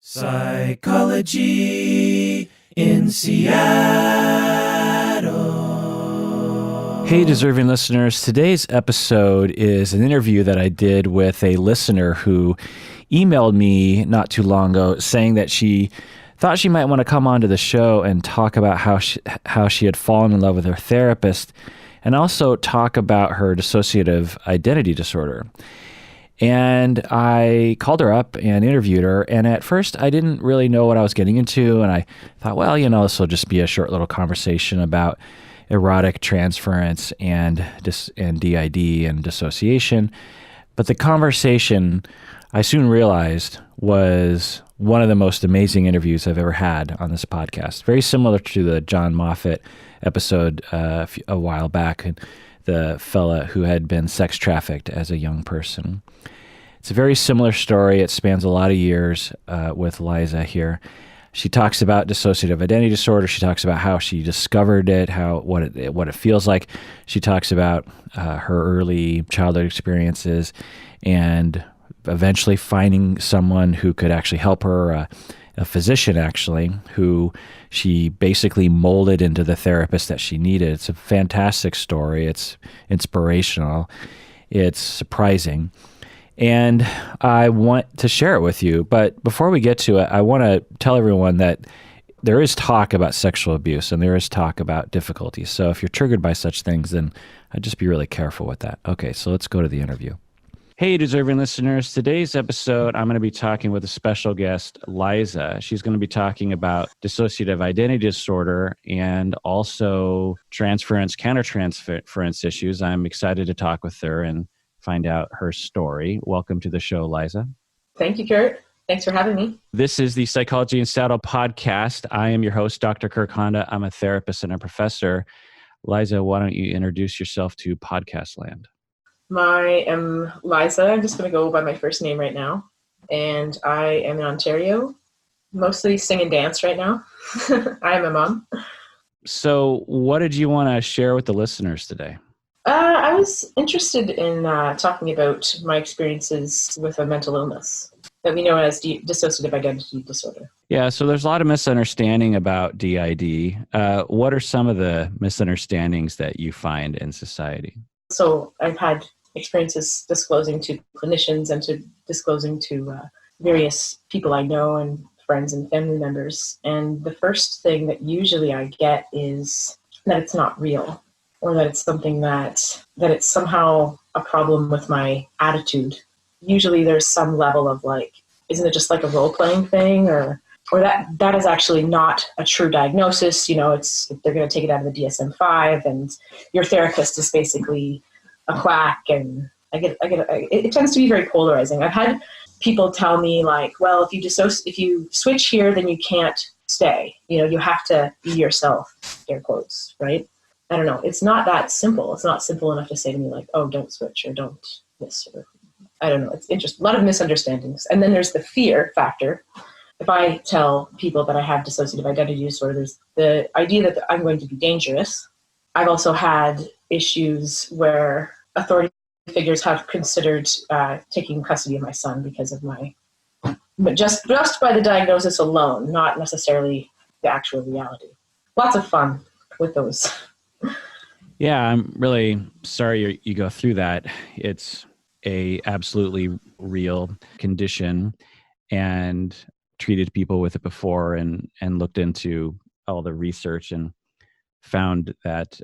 Psychology in Seattle. Hey, deserving listeners. Today's episode is an interview that I did with a listener who emailed me not too long ago saying that she thought she might want to come onto the show and talk about how she had fallen in love with her therapist and also talk about her dissociative identity disorder. And I called her up and interviewed her. And at first, I didn't really know what I was getting into. And I thought, well, this will just be a short little conversation about erotic transference and DID and dissociation. But the conversation, I soon realized, was one of the most amazing interviews I've ever had on this podcast. Very similar to the John Moffat episode a while back, the fella who had been sex trafficked as a young person. It's a very similar story. It spans a lot of years with Liza here. She talks about dissociative identity disorder. She talks about how she discovered it, what it feels like. She talks about her early childhood experiences and eventually finding someone who could actually help her, a physician actually, who she basically molded into the therapist that she needed. It's a fantastic story. It's inspirational. It's surprising. And I want to share it with you. But before we get to it, I want to tell everyone that there is talk about sexual abuse and there is talk about difficulties. So if you're triggered by such things, then I'd just be really careful with that. Okay, so let's go to the interview. Hey, deserving listeners. Today's episode, I'm going to be talking with a special guest, Liza. She's going to be talking about dissociative identity disorder and also transference, countertransference issues. I'm excited to talk with her and find out her story. Welcome to the show, Liza. Thank you, Kurt. Thanks for having me. This is the Psychology in Seattle podcast. I am your host, Dr. Kirk Honda. I'm a therapist and a professor. Liza, why don't you introduce yourself to podcast land? I am Liza. I'm just going to go by my first name right now. And I am in Ontario, mostly sing and dance right now. I am a mom. So what did you want to share with the listeners today? I was interested in talking about my experiences with a mental illness that we know as dissociative identity disorder. Yeah, so there's a lot of misunderstanding about DID. What are some of the misunderstandings that you find in society? So I've had experiences disclosing to clinicians and disclosing to various people I know and friends and family members. And the first thing that usually I get is that it's not real, or that it's something that it's somehow a problem with my attitude. Usually there's some level of like, isn't it just like a role-playing thing, or that is actually not a true diagnosis. They're going to take it out of the DSM-5, and your therapist is basically a quack. And it tends to be very polarizing. I've had people tell me like, well, if you switch here, then you can't stay. You have to be yourself, air quotes, right? I don't know. It's not that simple. It's not simple enough to say to me like, oh, don't switch or don't this, or I don't know. It's interesting. A lot of misunderstandings. And then there's the fear factor. If I tell people that I have dissociative identity disorder, there's the idea that I'm going to be dangerous. I've also had issues where authority figures have considered taking custody of my son because of but just by the diagnosis alone, not necessarily the actual reality. Lots of fun with those. Yeah, I'm really sorry you go through that. It's a absolutely real condition, and treated people with it before and looked into all the research and found that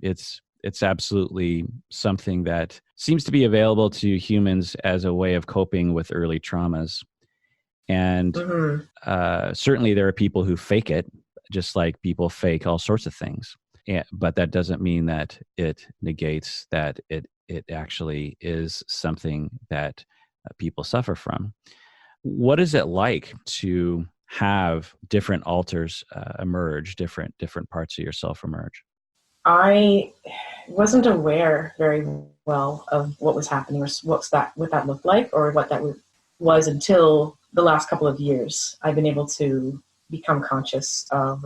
it's absolutely something that seems to be available to humans as a way of coping with early traumas. And certainly there are people who fake it, just like people fake all sorts of things. But that doesn't mean that it negates that it actually is something that people suffer from. What is it like to have different alters emerge, different parts of yourself emerge? I wasn't aware very well of what was happening, or what that looked like, or what that was until the last couple of years. I've been able to become conscious of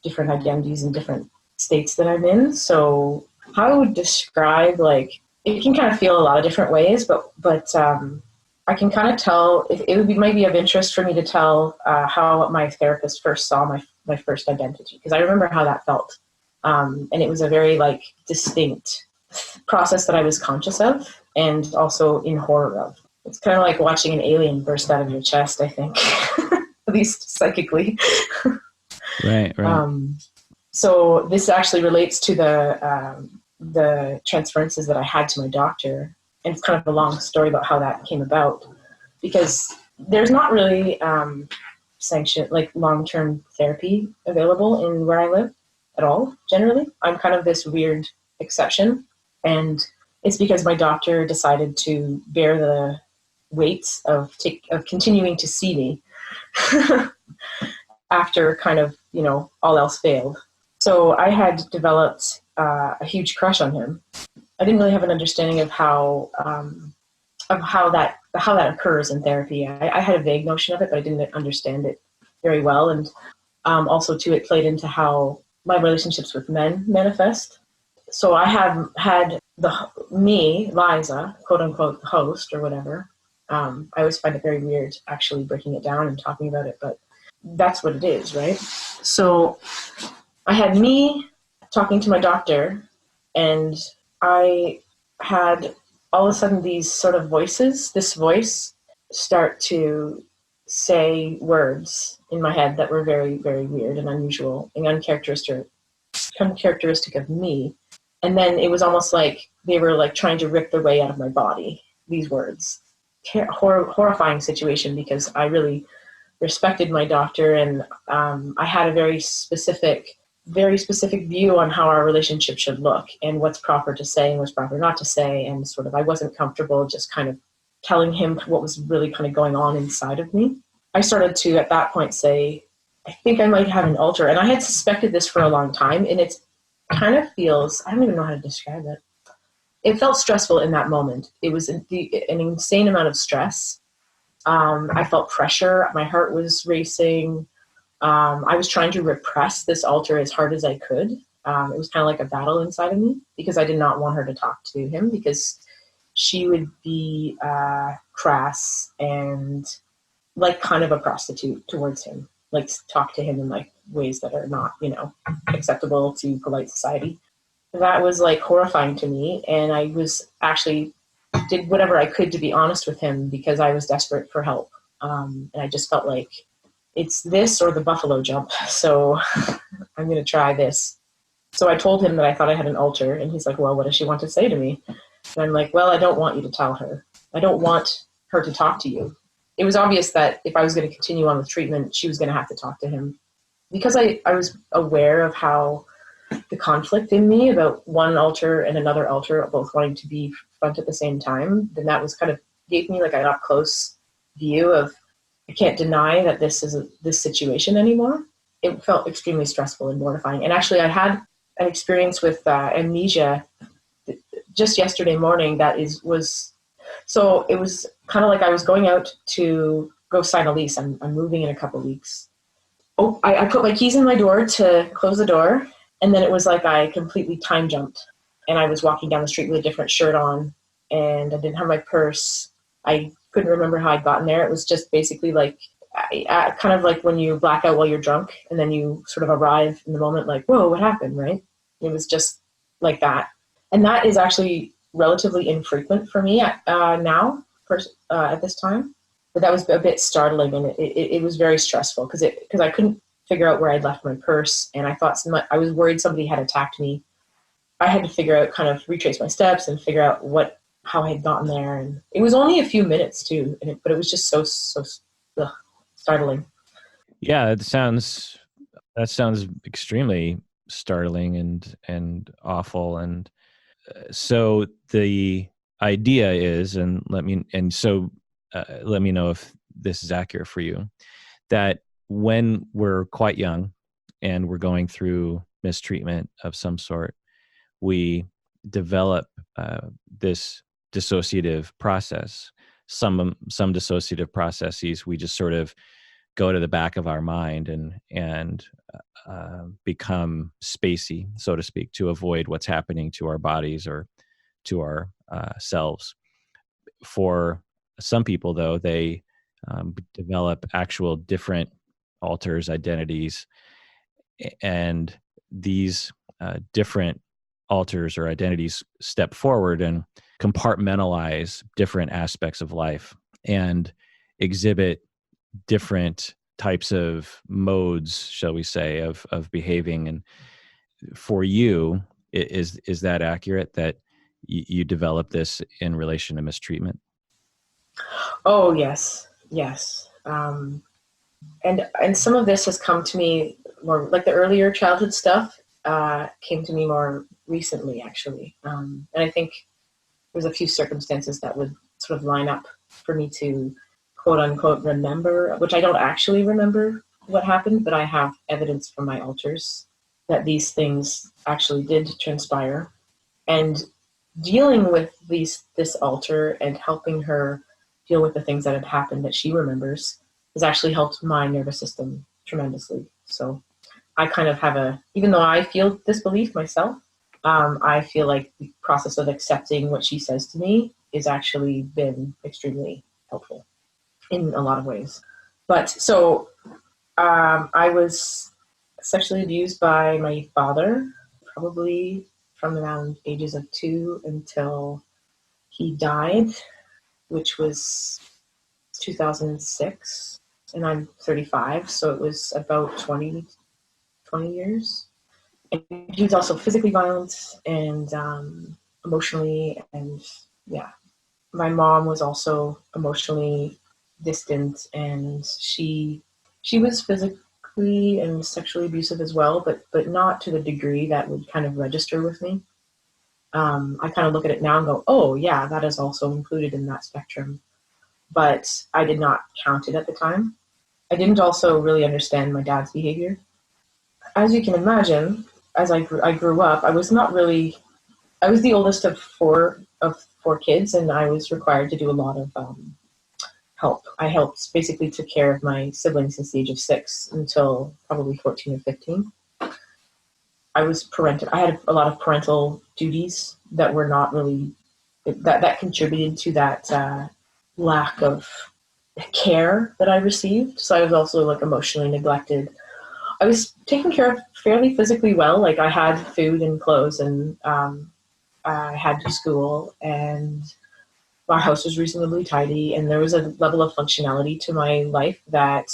different identities and different states that I'm in. So how I would describe, like, it can kind of feel a lot of different ways, but I can kind of tell it would be maybe of interest for me to tell how my therapist first saw my first identity, because I remember how that felt. And it was a very like distinct process that I was conscious of and also in horror of. It's kind of like watching an alien burst out of your chest, I think, at least psychically. Right, right. So this actually relates to the transferences that I had to my doctor. And it's kind of a long story about how that came about, because there's not really sanctioned, like long-term therapy available in where I live at all, generally. I'm kind of this weird exception. And it's because my doctor decided to bear the weight of continuing to see me after kind of, all else failed. So I had developed a huge crush on him. I didn't really have an understanding of how that occurs in therapy. I had a vague notion of it, but I didn't understand it very well. And also, too, it played into how my relationships with men manifest. So I have had Liza, quote unquote, host or whatever. I always find it very weird actually breaking it down and talking about it, but that's what it is, right? So I had me talking to my doctor, and I had all of a sudden this voice start to say words in my head that were very, very weird and unusual and uncharacteristic of me. And then it was almost like they were like trying to rip their way out of my body, these words. Horrifying situation, because I really respected my doctor, and I had a very specific view on how our relationship should look and what's proper to say and what's proper not to say. And sort of, I wasn't comfortable just kind of telling him what was really kind of going on inside of me. I started to, at that point, say, I think I might have an ulcer. And I had suspected this for a long time, and it's kind of feels, I don't even know how to describe it. It felt stressful in that moment. It was an insane amount of stress. I felt pressure. My heart was racing. I was trying to repress this ulcer as hard as I could. It was kind of like a battle inside of me, because I did not want her to talk to him, because she would be crass and like kind of a prostitute towards him, like talk to him in like ways that are not, acceptable to polite society. That was like horrifying to me. And I was actually did whatever I could to be honest with him, because I was desperate for help. And I just felt like it's this or the buffalo jump. So I'm going to try this. So I told him that I thought I had an ulcer, and he's like, well, what does she want to say to me? And I'm like, well, I don't want you to tell her. I don't want her to talk to you. It was obvious that if I was going to continue on with treatment, she was going to have to talk to him. Because I was aware of how the conflict in me about one ulcer and another ulcer both wanting to be front at the same time, then that was kind of gave me like an up close view of, I can't deny that this is this situation anymore. It felt extremely stressful and mortifying. And actually I had an experience with amnesia just yesterday morning so it was kind of like I was going out to go sign a lease. I'm moving in a couple of weeks. Oh, I put my keys in my door to close the door, and then it was like I completely time jumped, and I was walking down the street with a different shirt on, and I didn't have my purse. I couldn't remember how I'd gotten there. It was just basically like kind of like when you black out while you're drunk, and then you sort of arrive in the moment like, whoa, what happened, right? It was just like that. And that is actually relatively infrequent for me now, at this time. But that was a bit startling, and it was very stressful because I couldn't figure out where I'd left my purse, and I was worried somebody had attacked me. I had to figure out, kind of retrace my steps and figure out how I had gotten there, and it was only a few minutes too, but it was just so startling. Yeah, that sounds extremely startling and awful. And so the idea is, and let me know if this is accurate for you, that when we're quite young and we're going through mistreatment of some sort, we develop this dissociative process. Some dissociative processes, we just sort of go to the back of our mind and become spacey, so to speak, to avoid what's happening to our bodies or to our selves. For Some people, though, they develop actual different alters, identities, and these different alters or identities step forward and compartmentalize different aspects of life and exhibit different types of modes, shall we say, of behaving. And for you, is that accurate, that you develop this in relation to mistreatment? Oh, yes, yes. And some of this has come to me more, like the earlier childhood stuff came to me more recently, actually. And I think there's a few circumstances that would sort of line up for me to quote unquote remember, which I don't actually remember what happened, but I have evidence from my alters that these things actually did transpire. And dealing with this alter and helping her deal with the things that had happened that she remembers has actually helped my nervous system tremendously. So I kind of have even though I feel disbelief myself, I feel like the process of accepting what she says to me has actually been extremely helpful in a lot of ways. But so I was sexually abused by my father, probably from around ages of 2 until he died, which was 2006. And I'm 35, so it was about 20 years. And he was also physically violent and emotionally, and yeah. My mom was also emotionally distant, and she was physically and sexually abusive as well, but not to the degree that would kind of register with me. I kind of look at it now and go, oh yeah, that is also included in that spectrum. But I did not count it at the time. I didn't also really understand my dad's behavior. As you can imagine, as I grew up, I was the oldest of four kids, and I was required to do a lot of help. I basically took care of my siblings since the age of 6 until probably 14 or 15. I had a lot of parental duties that were not really, that contributed to that lack of care that I received. So I was also like emotionally neglected. I was taken care of fairly physically well. Like I had food and clothes, and I had school, and our house was reasonably tidy, and there was a level of functionality to my life that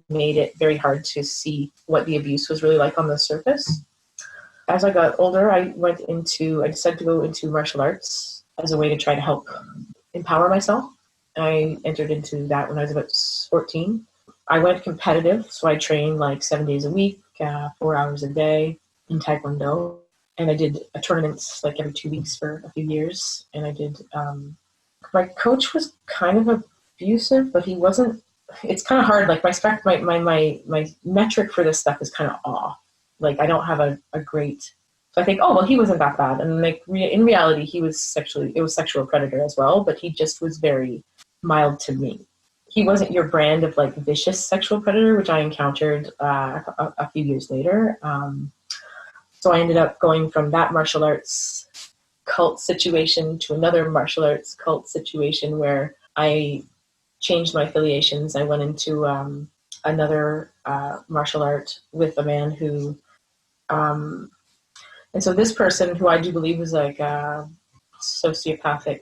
made it very hard to see what the abuse was really like on the surface. As I got older, I decided to go into martial arts as a way to try to help empower myself. I entered into that when I was about 14. I went competitive, so I trained like 7 days a week, 4 hours a day in Taekwondo. And I did tournaments like every 2 weeks for a few years. And I did, my coach was kind of abusive, but he wasn't, it's kind of hard. Like my metric for this stuff is kind of off. Like I don't have a great, so I think, oh, well, he wasn't that bad. And like in reality, it was sexual predator as well, but he just was very mild to me. He wasn't your brand of like vicious sexual predator, which I encountered a few years later. So I ended up going from that martial arts cult situation to another martial arts cult situation where I changed my affiliations. I went into another martial art with a man who, and so this person, who I do believe was like a sociopathic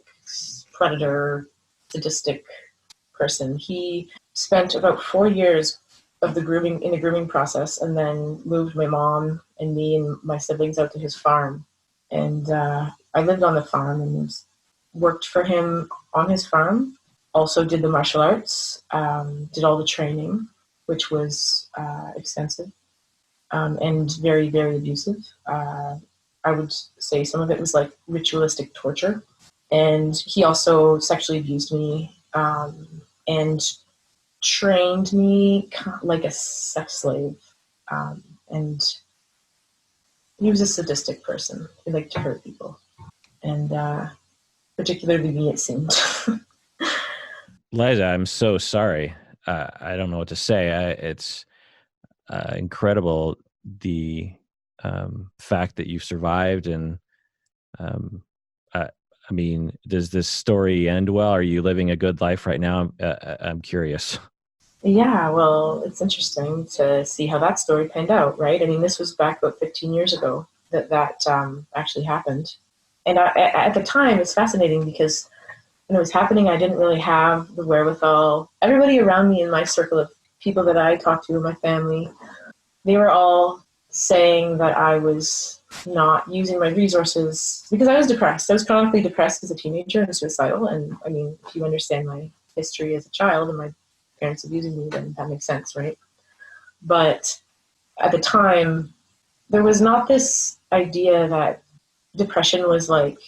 predator, sadistic person, he spent about 4 years of the grooming process, and then moved my mom and me and my siblings out to his farm. And I lived on the farm and worked for him on his farm. Also did the martial arts, did all the training, which was extensive and very, very abusive. I would say some of it was like ritualistic torture. And he also sexually abused me and trained me like a sex slave. And he was a sadistic person. He liked to hurt people. And particularly me, it seemed. Liza, I'm so sorry. I don't know what to say. It's incredible, the fact that you've survived, and I mean, does this story end well? Are you living a good life right now? I'm curious. Yeah, well, it's interesting to see how that story panned out, right? I mean, this was back about 15 years ago that actually happened. And at the time, it's fascinating because when it was happening, I didn't really have the wherewithal. Everybody around me in my circle of people that I talked to, my family, they were all saying that I was not using my resources because I was depressed. I was chronically depressed as a teenager and suicidal. And I mean, if you understand my history as a child and my parents abusing me, then that makes sense, right? But at the time, there was not this idea that depression was like,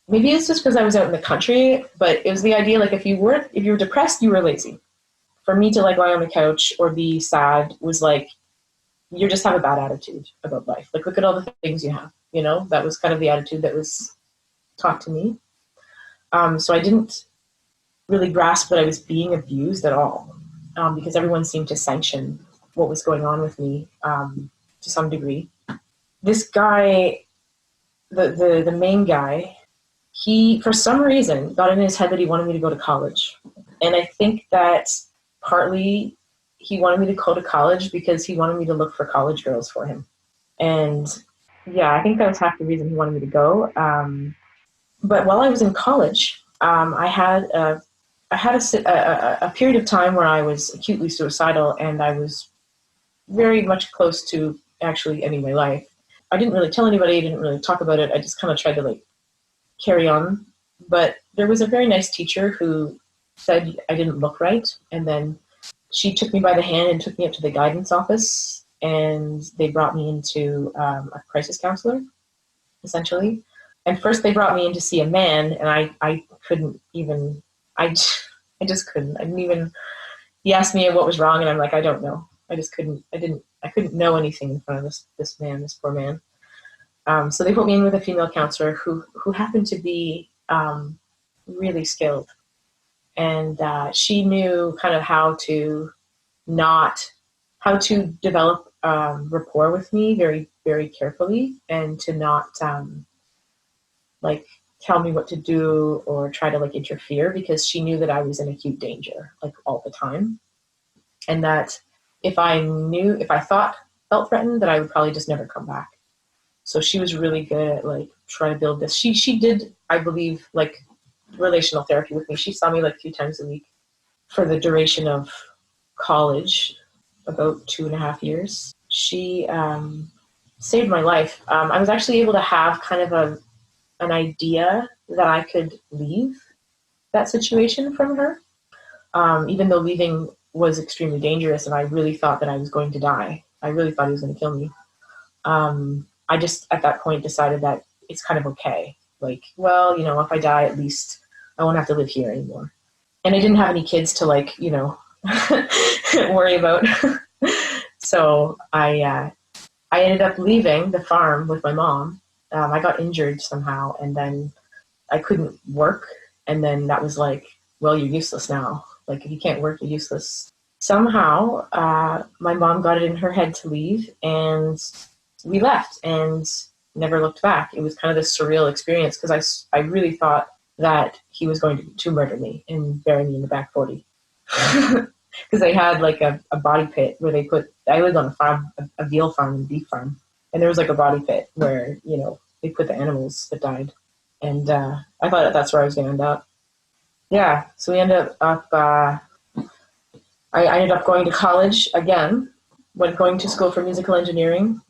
maybe it's just because I was out in the country, but it was the idea like if you were depressed, you were lazy. For me to like lie on the couch or be sad was like, you just have a bad attitude about life. Like, look at all the things you have, you know? That was kind of the attitude that was taught to me. So I didn't really grasp that I was being abused at all, because everyone seemed to sanction what was going on with me to some degree. This guy, the main guy, he, for some reason, got in his head that he wanted me to go to college. And I think that partly he wanted me to go to college because he wanted me to look for college girls for him. And yeah, I think that was half the reason he wanted me to go. But while I was in college, I had a period of time where I was acutely suicidal, and I was very much close to actually ending my life. I didn't really tell anybody, I didn't really talk about it. I just kind of tried to like carry on. But there was a very nice teacher who said I didn't look right. And then she took me by the hand and took me up to the guidance office, and they brought me into a crisis counselor, essentially. And first they brought me in to see a man, and I couldn't even, I just couldn't. I didn't even, he asked me what was wrong, and I'm like, I don't know. I just couldn't, I couldn't know anything in front of this man, this poor man. So they put me in with a female counselor who happened to be really skilled. And she knew kind of how to develop rapport with me very, very carefully, and to not like tell me what to do or try to like interfere, because she knew that I was in acute danger like all the time. And that if I felt threatened, that I would probably just never come back. So she was really good at like trying to build this. She did, I believe, like relational therapy with me. She saw me like 2 times a week for the duration of college, about 2.5 years. She saved my life. I was actually able to have kind of an idea that I could leave that situation from her, even though leaving was extremely dangerous, and I really thought that I was going to die. I really thought he was going to kill me. I just, at that point, decided that it's kind of okay. Like, well, you know, if I die, at least I won't have to live here anymore. And I didn't have any kids to, like, you know, worry about. So I ended up leaving the farm with my mom. I got injured somehow, and then I couldn't work. And then that was like, well, you're useless now. Like, if you can't work, you're useless. Somehow, my mom got it in her head to leave, and we left and never looked back. It was kind of this surreal experience, because I really thought that he was going to murder me and bury me in the back 40. Because they had like a body pit where I lived on a farm, a veal farm and beef farm. And there was like a body pit where, you know, they put the animals that died. And I thought that's where I was going to end up. Yeah, so we ended up, I ended up going to college again, going to school for musical engineering.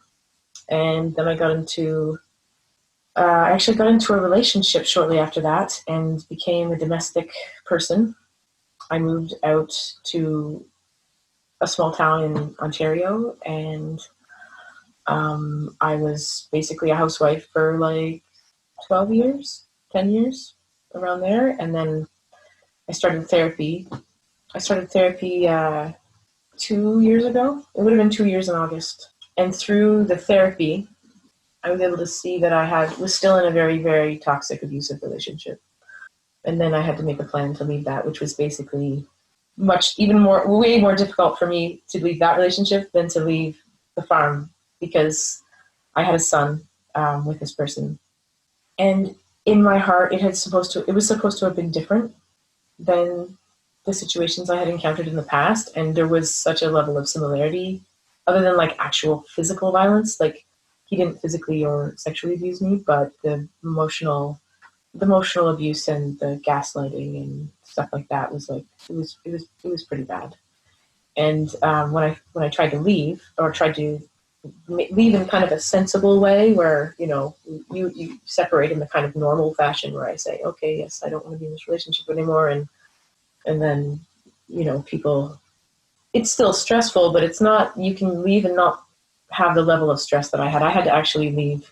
And then I actually got into a relationship shortly after that and became a domestic person. I moved out to a small town in Ontario, and I was basically a housewife for like 12 years, 10 years, around there. And then I started therapy. 2 years ago. It would have been 2 years in August. And through the therapy, I was able to see that I was still in a very, very toxic, abusive relationship. And then I had to make a plan to leave that, which was basically way more difficult for me to leave that relationship than to leave the farm, because I had a son with this person. And in my heart, it was supposed to have been different than the situations I had encountered in the past. And there was such a level of similarity, other than like actual physical violence. Like, he didn't physically or sexually abuse me, but the emotional abuse and the gaslighting and stuff like that was like, it was pretty bad. And when I tried to leave, or tried to leave in kind of a sensible way, where you separate in the kind of normal fashion, where I say, okay, yes, I don't want to be in this relationship anymore, and then people, it's still stressful, but it's not, you can leave and not have the level of stress that I had. I had to actually leave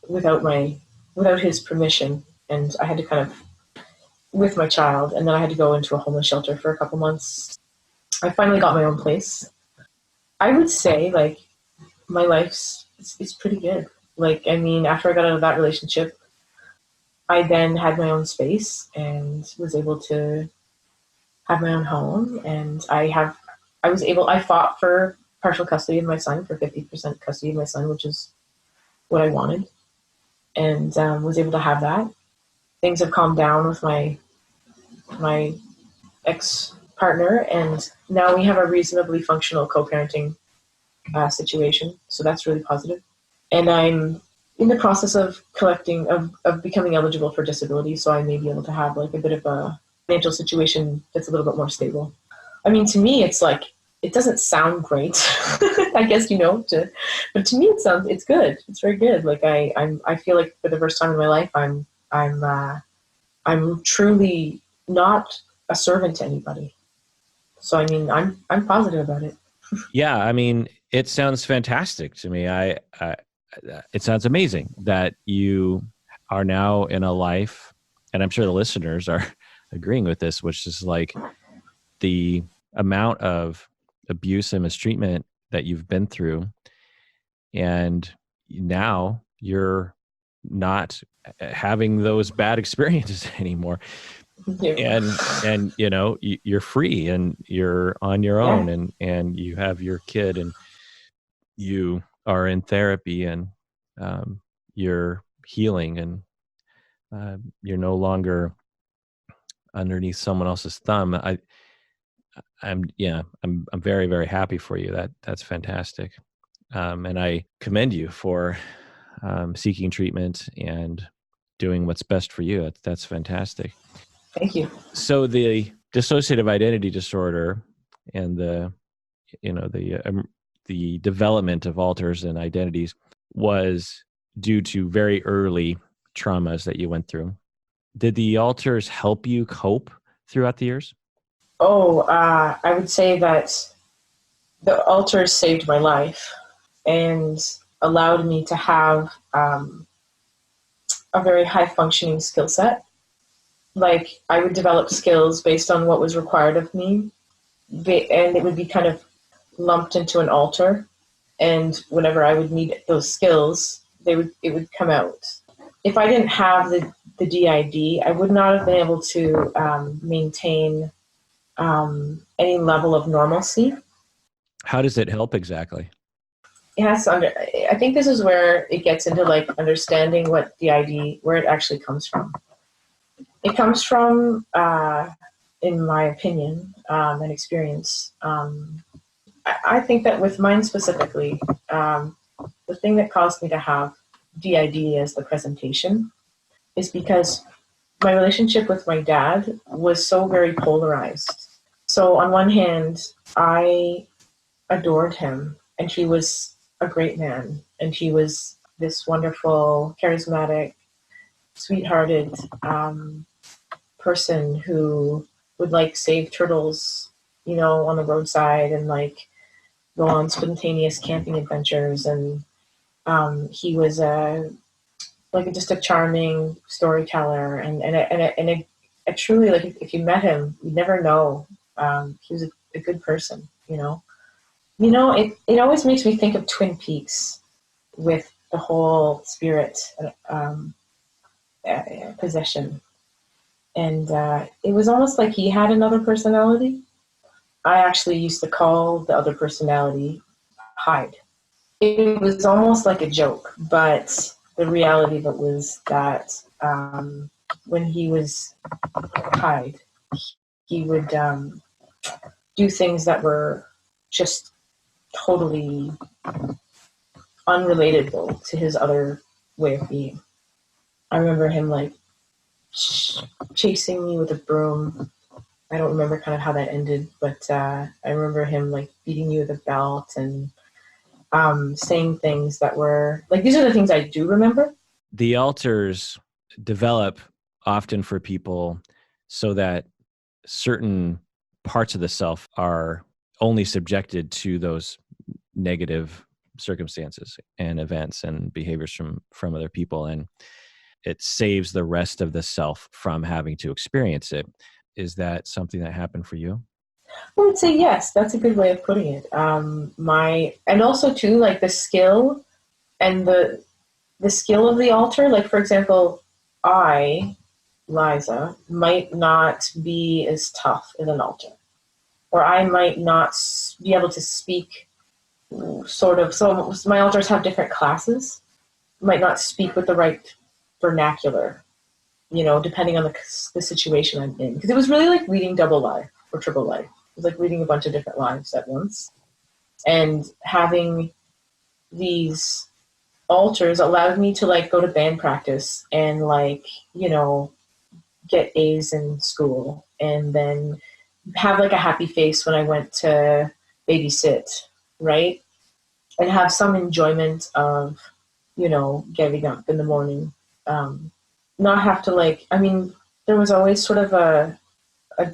without his permission, and I had to kind of, with my child, and then I had to go into a homeless shelter for a couple months. I finally got my own place. I would say, like, my life's it's pretty good. Like, I mean, after I got out of that relationship, I then had my own space and was able to have my own home. And I fought for partial custody of my son, for 50% custody of my son, which is what I wanted, and was able to have that. Things have calmed down with my ex-partner, and now we have a reasonably functional co-parenting situation. So that's really positive. And I'm in the process of becoming eligible for disability, so I may be able to have like a bit of a financial situation that's a little bit more stable. I mean, to me, it's like, it doesn't sound great, I guess, but to me, it's good. It's very good. Like, I feel like for the first time in my life, I'm truly not a servant to anybody. So, I mean, I'm positive about it. Yeah, I mean, it sounds fantastic to me. It sounds amazing that you are now in a life, and I'm sure the listeners are agreeing with this, which is like the amount of abuse and mistreatment that you've been through, and now you're not having those bad experiences anymore. Yeah. And you're free, and you're on your own, and you have your kid, and you are in therapy, and you're healing, and you're no longer underneath someone else's thumb. I'm very, very happy for you. That's fantastic. And I commend you for seeking treatment and doing what's best for you. That's fantastic. Thank you. So the dissociative identity disorder and the development of alters and identities was due to very early traumas that you went through. Did the alters help you cope throughout the years? Oh, I would say that the alters saved my life and allowed me to have a very high functioning skill set. Like, I would develop skills based on what was required of me, and it would be kind of lumped into an alter. And whenever I would need those skills, it would come out. If I didn't have the DID, I would not have been able to maintain any level of normalcy. How does it help exactly? I think this is where it gets into like understanding what DID, where it actually comes from. It comes from, in my opinion and experience, I think that with mine specifically, the thing that caused me to have DID as the presentation is because my relationship with my dad was so very polarized. So on one hand, I adored him, and he was a great man, and he was this wonderful, charismatic, sweethearted person who would like save turtles, on the roadside, and like go on spontaneous camping adventures. And he was just a charming storyteller, and a truly, like, if you met him, you'd never know. He was a good person. It always makes me think of Twin Peaks with the whole spirit possession. And it was almost like he had another personality. I actually used to call the other personality Hyde. It was almost like a joke, but the reality of it was that when he was tied, he would do things that were just totally unrelatable to his other way of being. I remember him like chasing me with a broom. I don't remember kind of how that ended, but I remember him like beating you with a belt and saying things that were like, these are the things I do remember. The alters develop often for people so that certain parts of the self are only subjected to those negative circumstances and events and behaviors from other people, and it saves the rest of the self from having to experience it. Is that something that happened for you? I would say yes. That's a good way of putting it. And also too, like the skill and the skill of the alter. Like for example, I, Liza, might not be as tough as an alter, or I might not be able to speak sort of. So my alters have different classes. Might not speak with the right vernacular, depending on the situation I'm in. Because it was really like reading double life or triple life. It was like reading a bunch of different lives at once. And having these alters allowed me to like go to band practice and like, get A's in school and then have like a happy face when I went to babysit, right? And have some enjoyment of, getting up in the morning. Not have to like, there was always sort of a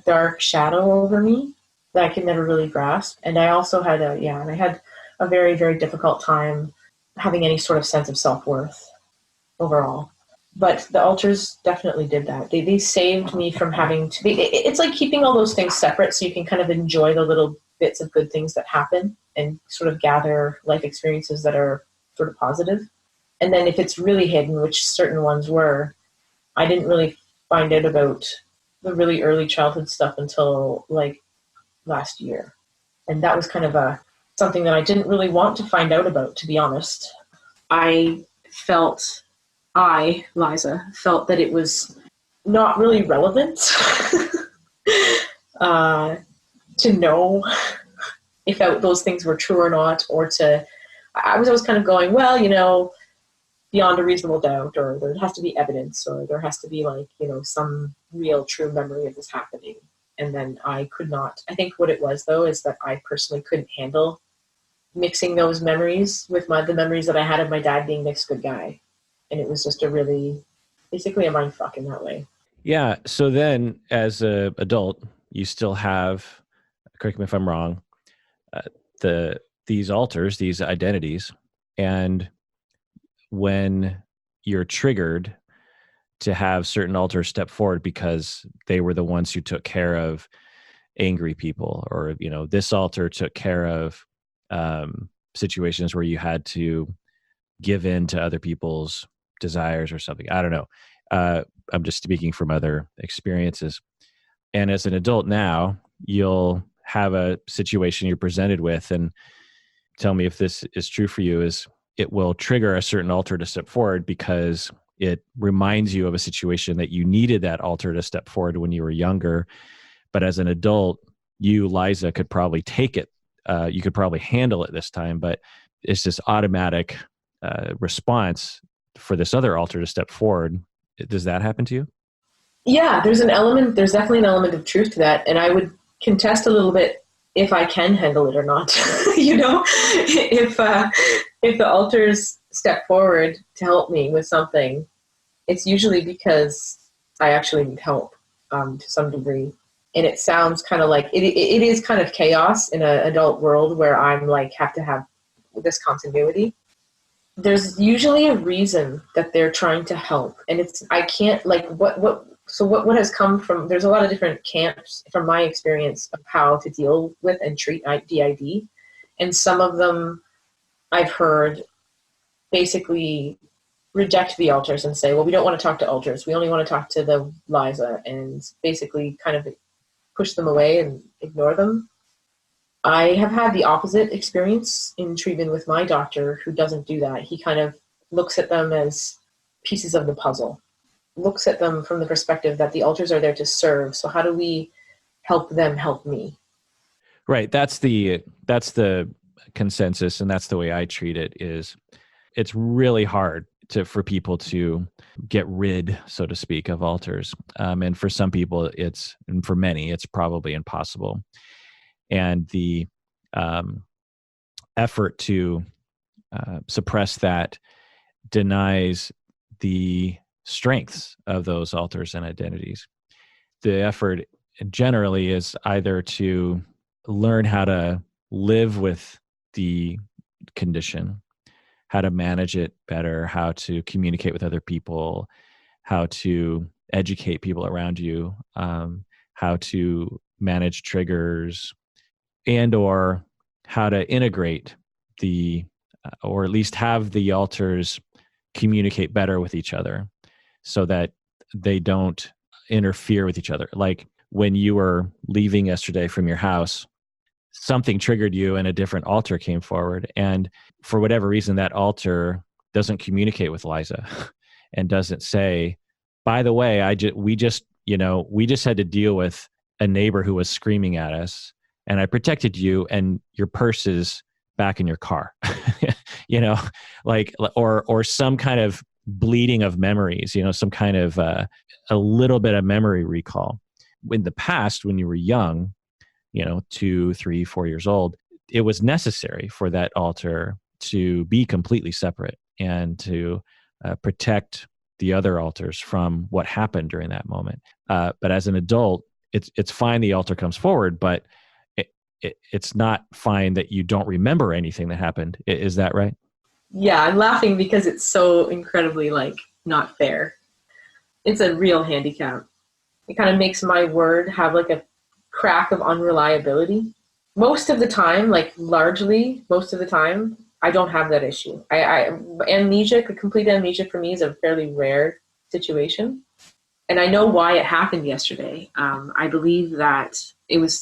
dark shadow over me that I could never really grasp. And I also had I had a very, very difficult time having any sort of sense of self-worth overall. But the alters definitely did that. They saved me from having to be, it's like keeping all those things separate so you can kind of enjoy the little bits of good things that happen and sort of gather life experiences that are sort of positive. And then if it's really hidden, which certain ones were, I didn't really find out about the really early childhood stuff until like last year. And that was kind of something that I didn't really want to find out about, to be honest. Liza, felt that it was not really relevant to know if those things were true or not, I was always kind of going, well, beyond a reasonable doubt, or there has to be evidence, or there has to be like, some real true memory of this happening. And then I could not. I think what it was though is that I personally couldn't handle mixing those memories with the memories that I had of my dad being Nick's good guy. And it was just basically a mind fuck in that way. Yeah. So then as an adult, you still have, correct me if I'm wrong, these alters, these identities. And when you're triggered to have certain alters step forward because they were the ones who took care of angry people, or, this alter took care of situations where you had to give in to other people's desires or something. I don't know. I'm just speaking from other experiences. And as an adult now, you'll have a situation you're presented with, and tell me if this is true for you, is it will trigger a certain alter to step forward because it reminds you of a situation that you needed that alter to step forward when you were younger. But as an adult, you, Liza, could probably take it. You could probably handle it this time, but it's this automatic response for this other alter to step forward. Does that happen to you? Yeah, there's definitely an element of truth to that. And I would contest a little bit if I can handle it or not. If the alters step forward to help me with something, it's usually because I actually need help to some degree. And it sounds kind of like, it is kind of chaos in an adult world where I'm like, have to have this continuity. There's usually a reason that they're trying to help. And I can't like, what has come from, there's a lot of different camps from my experience of how to deal with and treat DID. And some of them I've heard basically reject the alters and say, well, we don't want to talk to alters. We only want to talk to the Liza, and basically kind of push them away and ignore them. I have had the opposite experience in treatment with my doctor, who doesn't do that. He kind of looks at them as pieces of the puzzle, looks at them from the perspective that the altars are there to serve. So how do we help them help me? Right. That's the consensus, and that's the way I treat it. Is it's really hard for people to get rid, so to speak, of altars, and for some people, and for many, it's probably impossible. And the effort to suppress that denies the strengths of those altars and identities. The effort generally is either to learn how to live with the condition, how to manage it better, how to communicate with other people, how to educate people around you, how to manage triggers, and or how to integrate or at least have the alters communicate better with each other so that they don't interfere with each other. Like when you were leaving yesterday from your house, something triggered you and a different altar came forward. And for whatever reason, that altar doesn't communicate with Liza and doesn't say, by the way, we just had to deal with a neighbor who was screaming at us, and I protected you, and your purse is back in your car, or some kind of bleeding of memories, some kind of a little bit of memory recall. In the past, when you were young, 2, 3, 4 years old, it was necessary for that altar to be completely separate and to protect the other altars from what happened during that moment. But as an adult, it's fine the altar comes forward, but it's not fine that you don't remember anything that happened. Is that right? Yeah, I'm laughing because it's so incredibly not fair. It's a real handicap. It kind of makes my word have a crack of unreliability. Most of the time, largely most of the time, I don't have that issue. Complete amnesia for me is a fairly rare situation. And I know why it happened yesterday. I believe that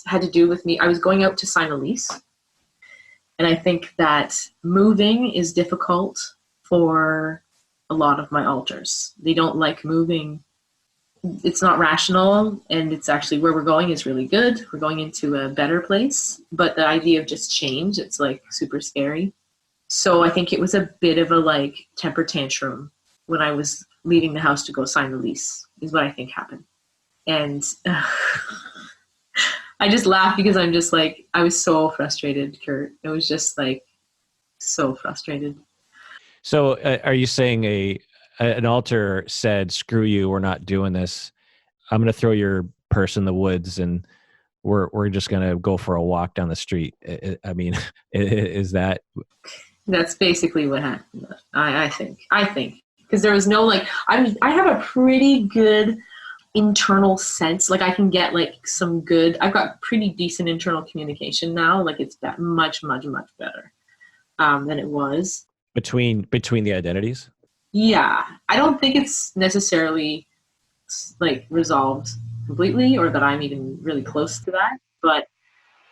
had to do with me. I was going out to sign a lease. And I think that moving is difficult for a lot of my alters. They don't like moving. It's not rational, and it's actually where we're going is really good. We're going into a better place. But the idea of just change, it's super scary. So I think it was a bit of a temper tantrum when I was leaving the house to go sign the lease, is what I think happened. And I just laugh because I'm just I was so frustrated, Kurt. It was just so frustrated. So are you saying an altar said, screw you, we're not doing this. I'm going to throw your purse in the woods and we're just going to go for a walk down the street. I mean, is that? That's basically what happened. I think because there was no I have a pretty good internal sense. I can get some good, I've got pretty decent internal communication now. It's that much, much, much better than it was. Between the identities? Yeah. I don't think it's necessarily resolved completely or that I'm even really close to that, but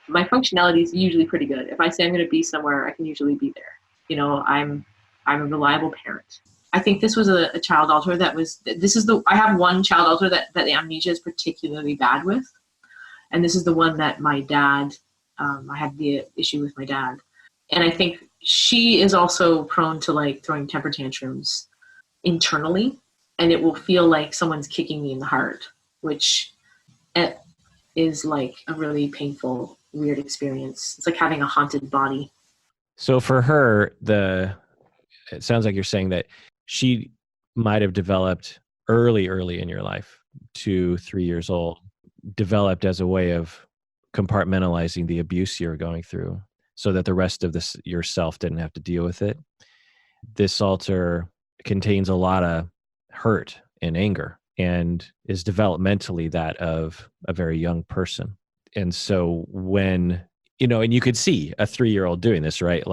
my functionality is usually pretty good. If I say I'm going to be somewhere, I can usually be there. I'm a reliable parent. I think this was a child altar I have one child altar that the amnesia is particularly bad with. And this is the one that my dad, I had the issue with my dad. And I think she is also prone to throwing temper tantrums internally. And it will feel like someone's kicking me in the heart, which is a really painful, weird experience. It's like having a haunted body. So for her, it sounds like you're saying that she might have developed early in your life, 2, 3 years old, developed as a way of compartmentalizing the abuse you're going through so that the rest of yourself didn't have to deal with it. This altar contains a lot of hurt and anger and is developmentally that of a very young person. And so when, and you could see a 3-year-old doing this, right?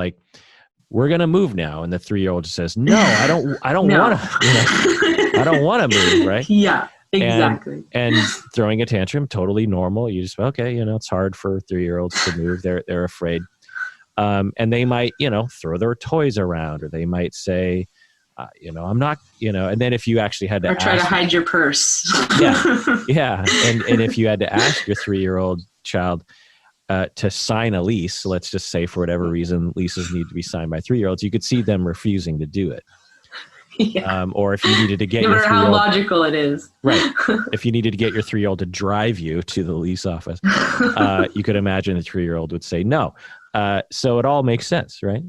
We're going to move now. And the 3-year-old says, no, I don't No. want to, I don't want to move. Right. Yeah, exactly. And throwing a tantrum, totally normal. You just, okay, it's hard for 3-year-olds to move. They're afraid. And they might, throw their toys around, or they might say, I'm not, and then if you actually had to or try to hide your purse. yeah. And if you had to ask your 3-year-old child to sign a lease, let's just say for whatever reason, leases need to be signed by 3-year-olds, you could see them refusing to do it. Yeah. Or if you needed to get no your matter 3-year-old, how logical it is. right. If you needed to get your 3-year-old to drive you to the lease office, you could imagine the 3-year-old would say no. So it all makes sense, right?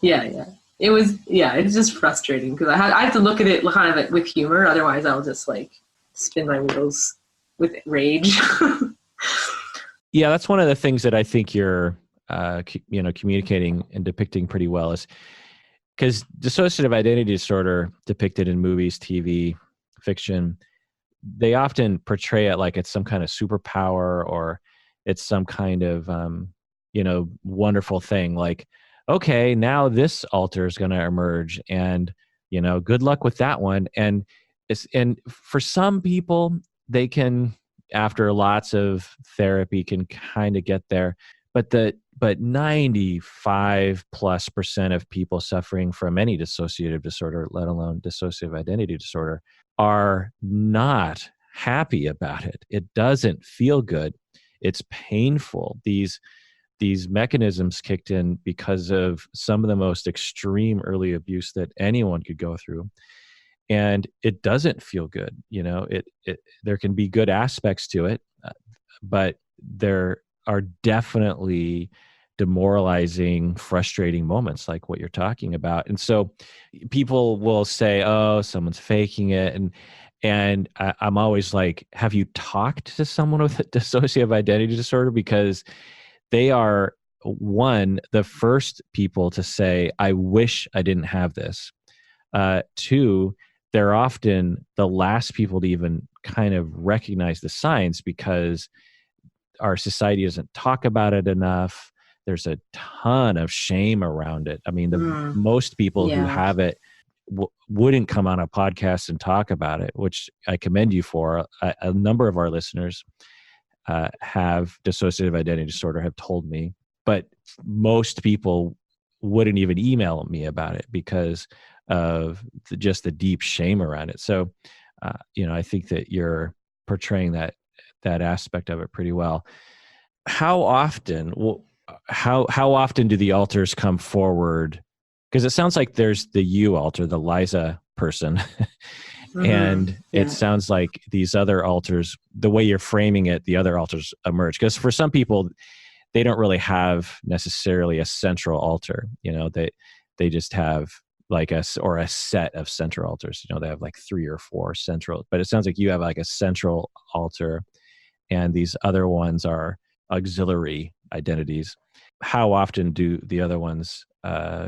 Yeah. It's just frustrating because I have to look at it kind of with humor. Otherwise, I'll just like spin my wheels with rage. Yeah, that's one of the things that I think you're, communicating and depicting pretty well is because dissociative identity disorder depicted in movies, TV, fiction, they often portray it like it's some kind of superpower or it's some kind of, wonderful thing. Like, okay, now this alter is going to emerge and, good luck with that one. And for some people, they can, after lots of therapy, can kind of get there. But 95+% of people suffering from any dissociative disorder, let alone dissociative identity disorder, are not happy about it. It doesn't feel good. It's painful. These mechanisms kicked in because of some of the most extreme early abuse that anyone could go through. And it doesn't feel good. There can be good aspects to it, but there are definitely demoralizing, frustrating moments like what you're talking about. And so people will say, oh, someone's faking it. And I'm always like, have you talked to someone with a dissociative identity disorder? Because they are, one, the first people to say, I wish I didn't have this. Two, they're often the last people to even kind of recognize the signs because our society doesn't talk about it enough. There's a ton of shame around it. I mean, most people who have it wouldn't come on a podcast and talk about it, which I commend you for. A number of our listeners have dissociative identity disorder, have told me, but most people wouldn't even email me about it because of just the deep shame around it. So, I think that you're portraying that aspect of it pretty well. How often do the alters come forward? Because it sounds like there's the you alter, the Liza person. And it sounds like these other alters, the way you're framing it, the other alters emerge. Because for some people, they don't really have necessarily a central alter. They just have like a set of central alters. They have like 3 or 4 central. But it sounds like you have like a central alter, and these other ones are auxiliary identities. How often do the other ones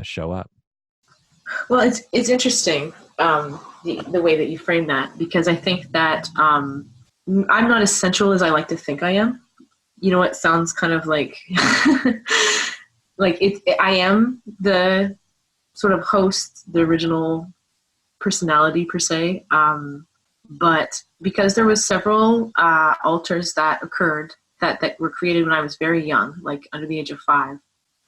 show up? Well, it's interesting the way that you frame that, because I think that I'm not as central as I like to think I am. It sounds kind of like like I am the sort of host, the original personality per se. But because there was several alters that occurred that were created when I was very young, like under the age of 5,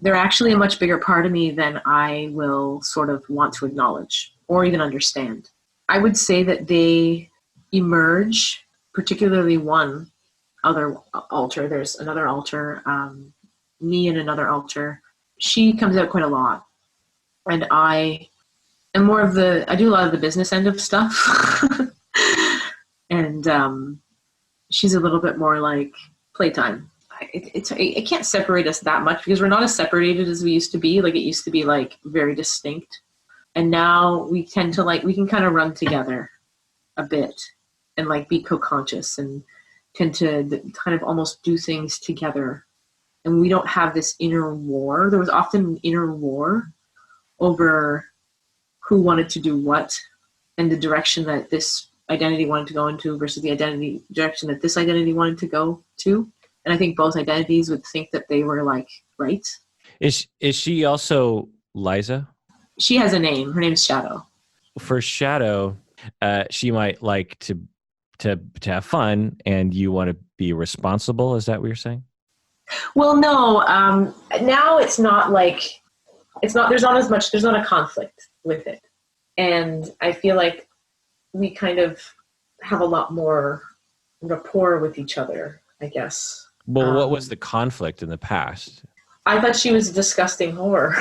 they're actually a much bigger part of me than I will sort of want to acknowledge or even understand. I would say that they emerge, particularly one other alter. There's another alter, me and another alter. She comes out quite a lot. And I am I do a lot of the business end of stuff. And she's a little bit more like playtime. It can't separate us that much because we're not as separated as we used to be. Like it used to be like very distinct. And now we tend to we can kind of run together a bit and like be co-conscious and tend to kind of almost do things together. And we don't have this inner war. There was often an inner war over who wanted to do what and the direction that this identity wanted to go into versus the direction that this identity wanted to go to. And I think both identities would think that they were like right. Is she also Liza? She has a name. Her name is Shadow. For Shadow, she might like to have fun, and you want to be responsible. Is that what you're saying? Well, no. Now it's not like it's not. There's not as much. There's not a conflict with it, And I feel like we kind of have a lot more rapport with each other, I guess. Well, what was the conflict in the past? I thought she was a disgusting whore.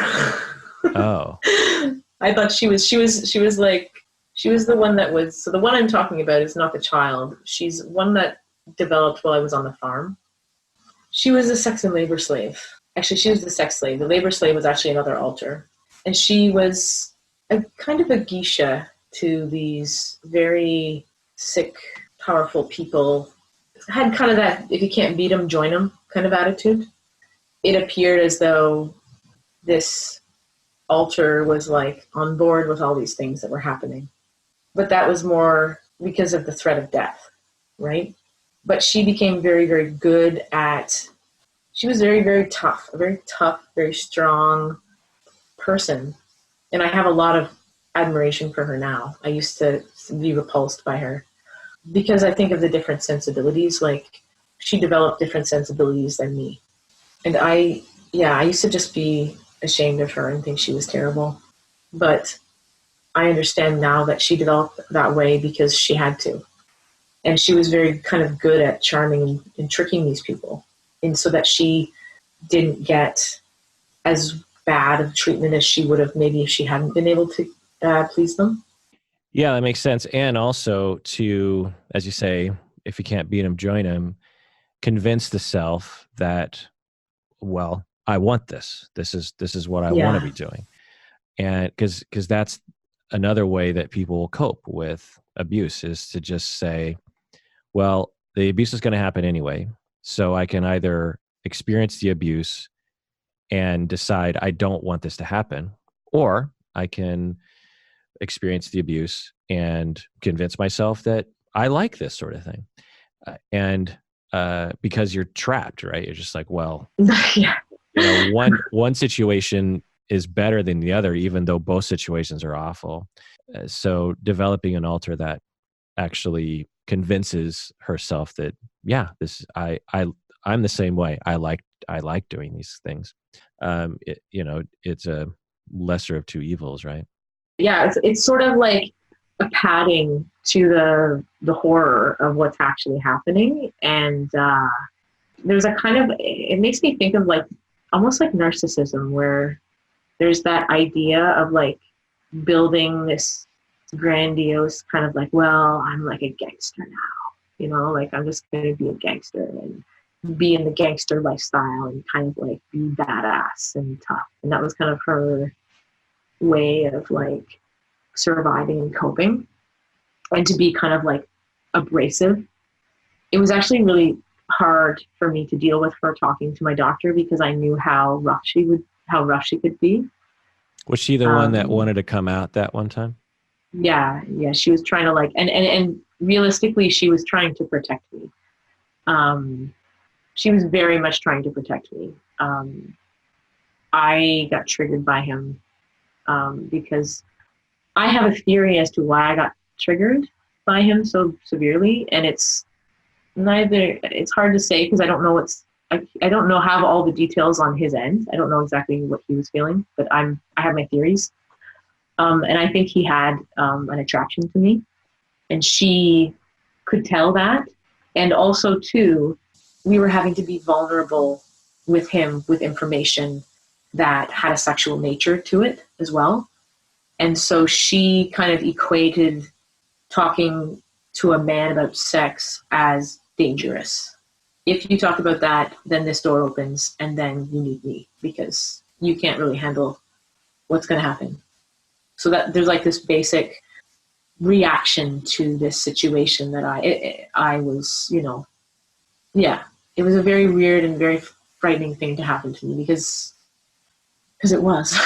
Oh. I thought she was the one that was, so the one I'm talking about is not the child. She's one that developed while I was on the farm. She was a sex and labor slave. Actually, she was the sex slave. The labor slave was actually another alter. And she was a kind of a geisha to these very sick, powerful people. Had kind of that, if you can't beat them, join them kind of attitude. It appeared as though this alter was like on board with all these things that were happening. But that was more because of the threat of death, right? But she became very, very good at, she was very, very tough, very strong person. And I have a lot of admiration for her now. I used to be repulsed by her because I think of the different sensibilities. Like, she developed different sensibilities than me. And I used to just be ashamed of her and think she was terrible. But I understand now that she developed that way because she had to. And she was very kind of good at charming and tricking these people. And so that she didn't get as bad of treatment as she would have maybe if she hadn't been able to please them. Yeah, that makes sense. And also to, as you say, if you can't beat him, join him, convince the self that, well, I want this. This is what I want to be doing. And because that's another way that people cope with abuse, is to just say, well, the abuse is going to happen anyway. So I can either experience the abuse and decide I don't want this to happen, or I can experience the abuse and convince myself that I like this sort of thing. Because you're trapped, right? You're just like, well, one situation is better than the other, even though both situations are awful. So developing an alter that actually convinces herself that, yeah, I'm the same way. I like doing these things. It's a lesser of two evils, right? Yeah, it's sort of like a padding to the horror of what's actually happening. And there's a kind of, it makes me think of like almost like narcissism, where there's that idea of like building this grandiose kind of like, well, I'm like a gangster now, like I'm just going to be a gangster and be in the gangster lifestyle and kind of like be badass and tough. And that was kind of her way of like surviving and coping, and to be kind of like abrasive. It was actually really hard for me to deal with her talking to my doctor, because I knew how rough she could be. Was she the one that wanted to come out that one time? Yeah. She was trying to like, and realistically, she was trying to protect me. She was very much trying to protect me. I got triggered by him because I have a theory as to why I got triggered by him so severely, and it's hard to say because I don't know I don't have all the details on his end. I don't know exactly what he was feeling, but I have my theories. And I think he had an attraction to me, and she could tell that. And also too, we were having to be vulnerable with him with information that had a sexual nature to it as well. And so she kind of equated talking to a man about sex as dangerous. If you talk about that, then this door opens and then you need me because you can't really handle what's going to happen. So that there's like this basic reaction to this situation that I was, it was a very weird and very frightening thing to happen to me because it was.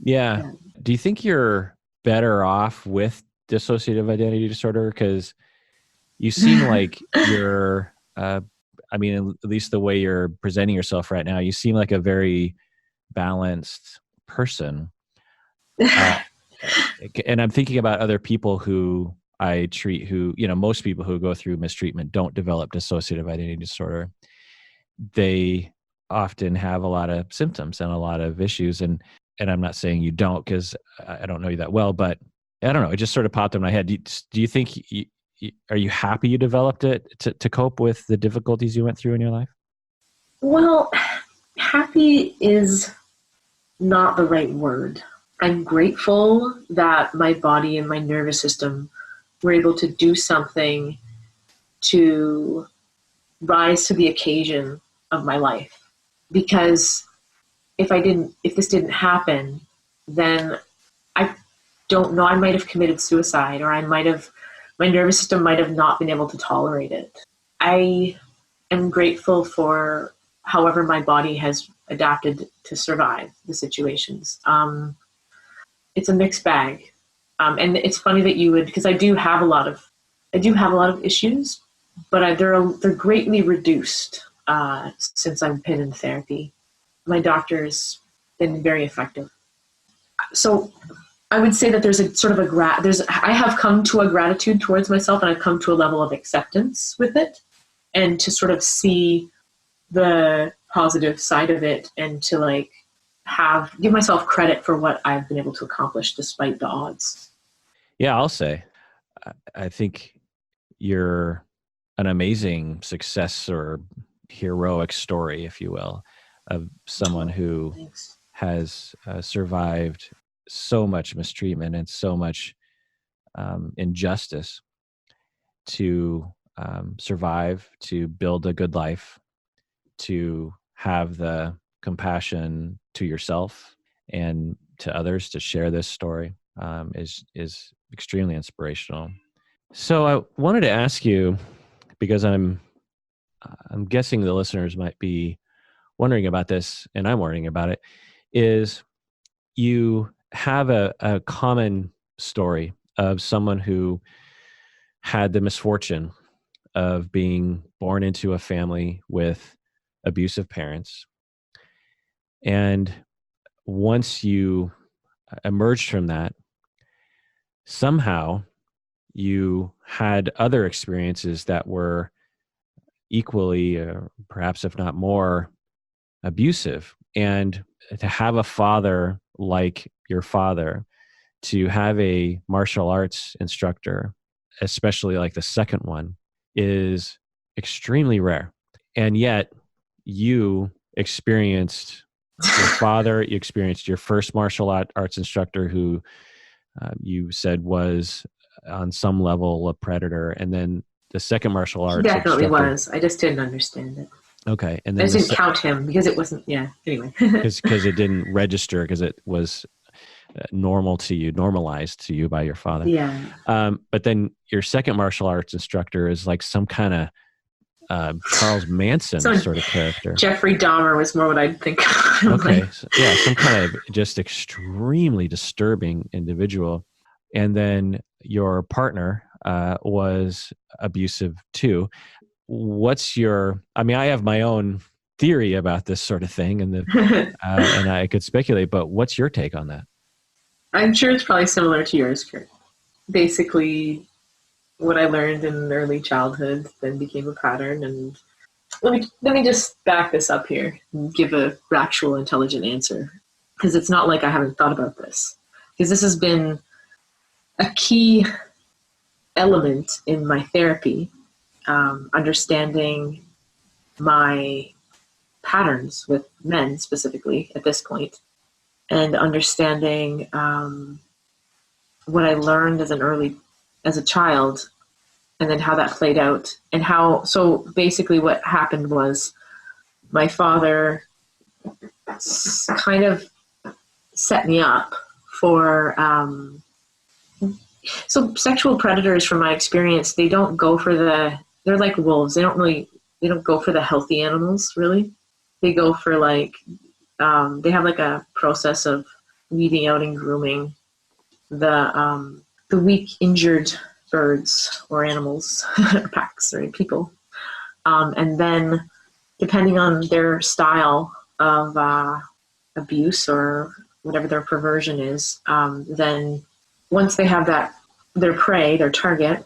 Yeah. Do you think you're better off with dissociative identity disorder? Because you seem like you're, at least the way you're presenting yourself right now, you seem like a very balanced person. And I'm thinking about other people who I treat who, most people who go through mistreatment don't develop dissociative identity disorder. They often have a lot of symptoms and a lot of issues. And and I'm not saying you don't, because I don't know you that well, but I don't know. It just sort of popped in my head. Do you think, are you happy you developed it to cope with the difficulties you went through in your life? Well, happy is not the right word. I'm grateful that my body and my nervous system were able to do something to rise to the occasion of my life. Because if this didn't happen, then I don't know, I might have committed suicide, or my nervous system might have not been able to tolerate it. I am grateful for however my body has adapted to survive the situations. It's a mixed bag. And it's funny that you would, because I do have a lot of issues, but they're greatly reduced since I've been in therapy. My doctor's been very effective. So I would say that there's a sort of I have come to a gratitude towards myself, and I've come to a level of acceptance with it, and to sort of see the positive side of it, and to give myself credit for what I've been able to accomplish despite the odds. Yeah, I'll say, I think you're an amazing success or heroic story, if you will, of someone who has survived so much mistreatment and so much injustice to survive, to build a good life, to have the compassion to yourself and to others to share this story is extremely inspirational. So I wanted to ask you, because I'm guessing the listeners might be wondering about this, and I'm wondering about it, is you have a common story of someone who had the misfortune of being born into a family with abusive parents. And once you emerged from that, somehow you had other experiences that were equally, perhaps if not more, abusive. And to have a father like your father, to have a martial arts instructor, especially like the second one, is extremely rare. And yet you experienced your father, you experienced your first martial arts instructor who you said was on some level a predator. And then the second martial arts definitely instructor was. I just didn't understand it. Okay. And then I just didn't count him because it wasn't, anyway. Because it didn't register, because it was normalized to you by your father. Yeah. But then your second martial arts instructor is like some kind of Charles Manson sort of character. Jeffrey Dahmer was more what I'd think of. Okay. So, yeah, some kind of just extremely disturbing individual. And then your partner was abusive too. I have my own theory about this sort of thing, and and I could speculate, but what's your take on that? I'm sure it's probably similar to yours, Kurt. Basically, what I learned in early childhood then became a pattern. And let me just back this up here and give a actual intelligent answer, because it's not like I haven't thought about this, because this has been a key element in my therapy, understanding my patterns with men specifically at this point, and understanding what I learned as a child, and then how that played out, and so basically what happened was my father kind of set me up for, so sexual predators, from my experience, they don't go for they're like wolves. They don't go for the healthy animals, really. They go for they have a process of weeding out and grooming the weak, injured birds or animals, packs or people. And then depending on their style of abuse or whatever their perversion is, then once they have their prey, their target,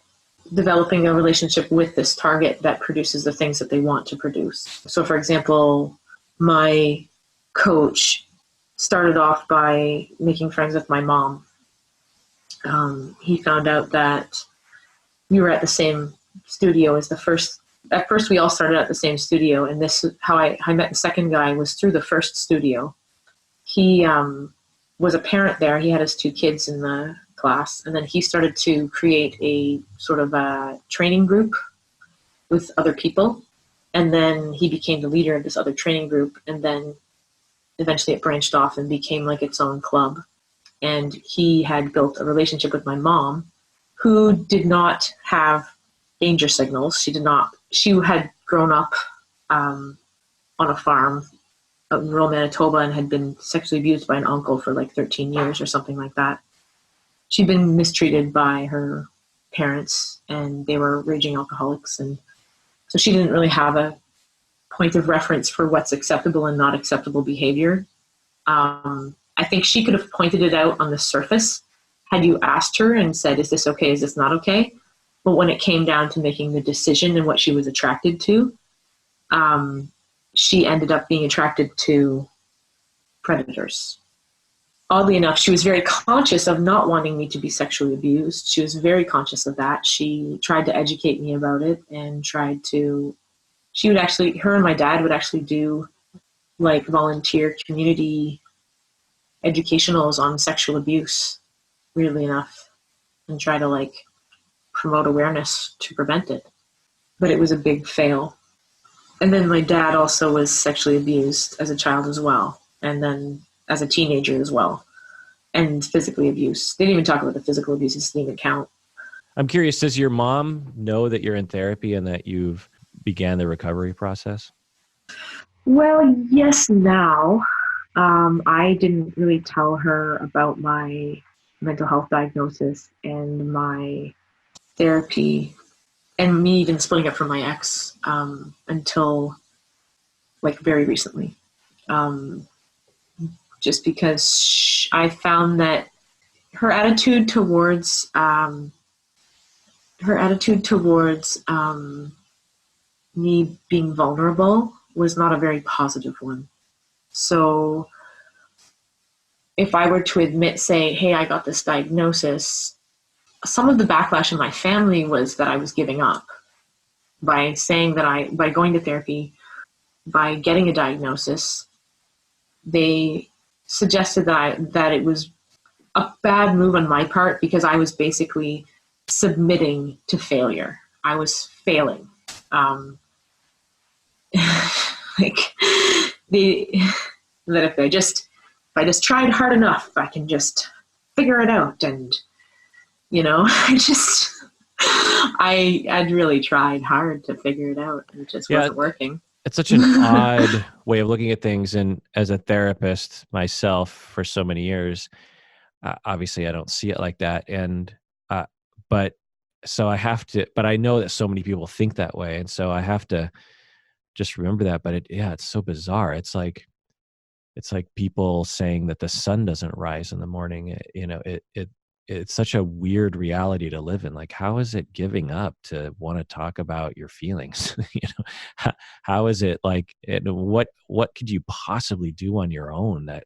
developing a relationship with this target that produces the things that they want to produce. So for example, my coach started off by making friends with my mom. He found out that we were at the same studio as at first we all started at the same studio, and this how I met the second guy was through the first studio. He was a parent there. He had his 2 kids in the class, and then he started to create a sort of a training group with other people, and then he became the leader of this other training group, and then eventually it branched off and became like its own club. And he had built a relationship with my mom, who did not have danger signals. She had grown up on a farm in rural Manitoba and had been sexually abused by an uncle for like 13 years or something like that. She'd been mistreated by her parents, and they were raging alcoholics. And so she didn't really have a point of reference for what's acceptable and not acceptable behavior. I think she could have pointed it out on the surface had you asked her and said, is this okay? Is this not okay? But when it came down to making the decision and what she was attracted to, she ended up being attracted to predators. Oddly enough, she was very conscious of not wanting me to be sexually abused. She was very conscious of that. She tried to educate me about it and her and my dad would actually do like volunteer community educationals on sexual abuse, weirdly enough, and try to like promote awareness to prevent it. But it was a big fail. And then my dad also was sexually abused as a child as well, and then as a teenager as well, and physically abused. They didn't even talk about the physical abuse. It didn't even count. I'm curious, does your mom know that you're in therapy and that you've began the recovery process? Well, yes, now. I didn't really tell her about my mental health diagnosis and my therapy and me even splitting up from my ex until like very recently. Just because I found that her attitude towards me being vulnerable was not a very positive one. So if I were to admit, say, hey, I got this diagnosis, some of the backlash in my family was that I was giving up by saying that by going to therapy, by getting a diagnosis. They suggested that it was a bad move on my part because I was basically submitting to failure. I was failing. That if I just tried hard enough, I can just figure it out. And, I'd really tried hard to figure it out, and it just wasn't working. It's such an odd way of looking at things. And as a therapist myself for so many years, obviously I don't see it like that. And, but I know that so many people think that way. And so I have to just remember that. But it's so bizarre. It's like people saying that the sun doesn't rise in the morning. It's such a weird reality to live in. Like, how is it giving up to want to talk about your feelings? How is it like, what could you possibly do on your own that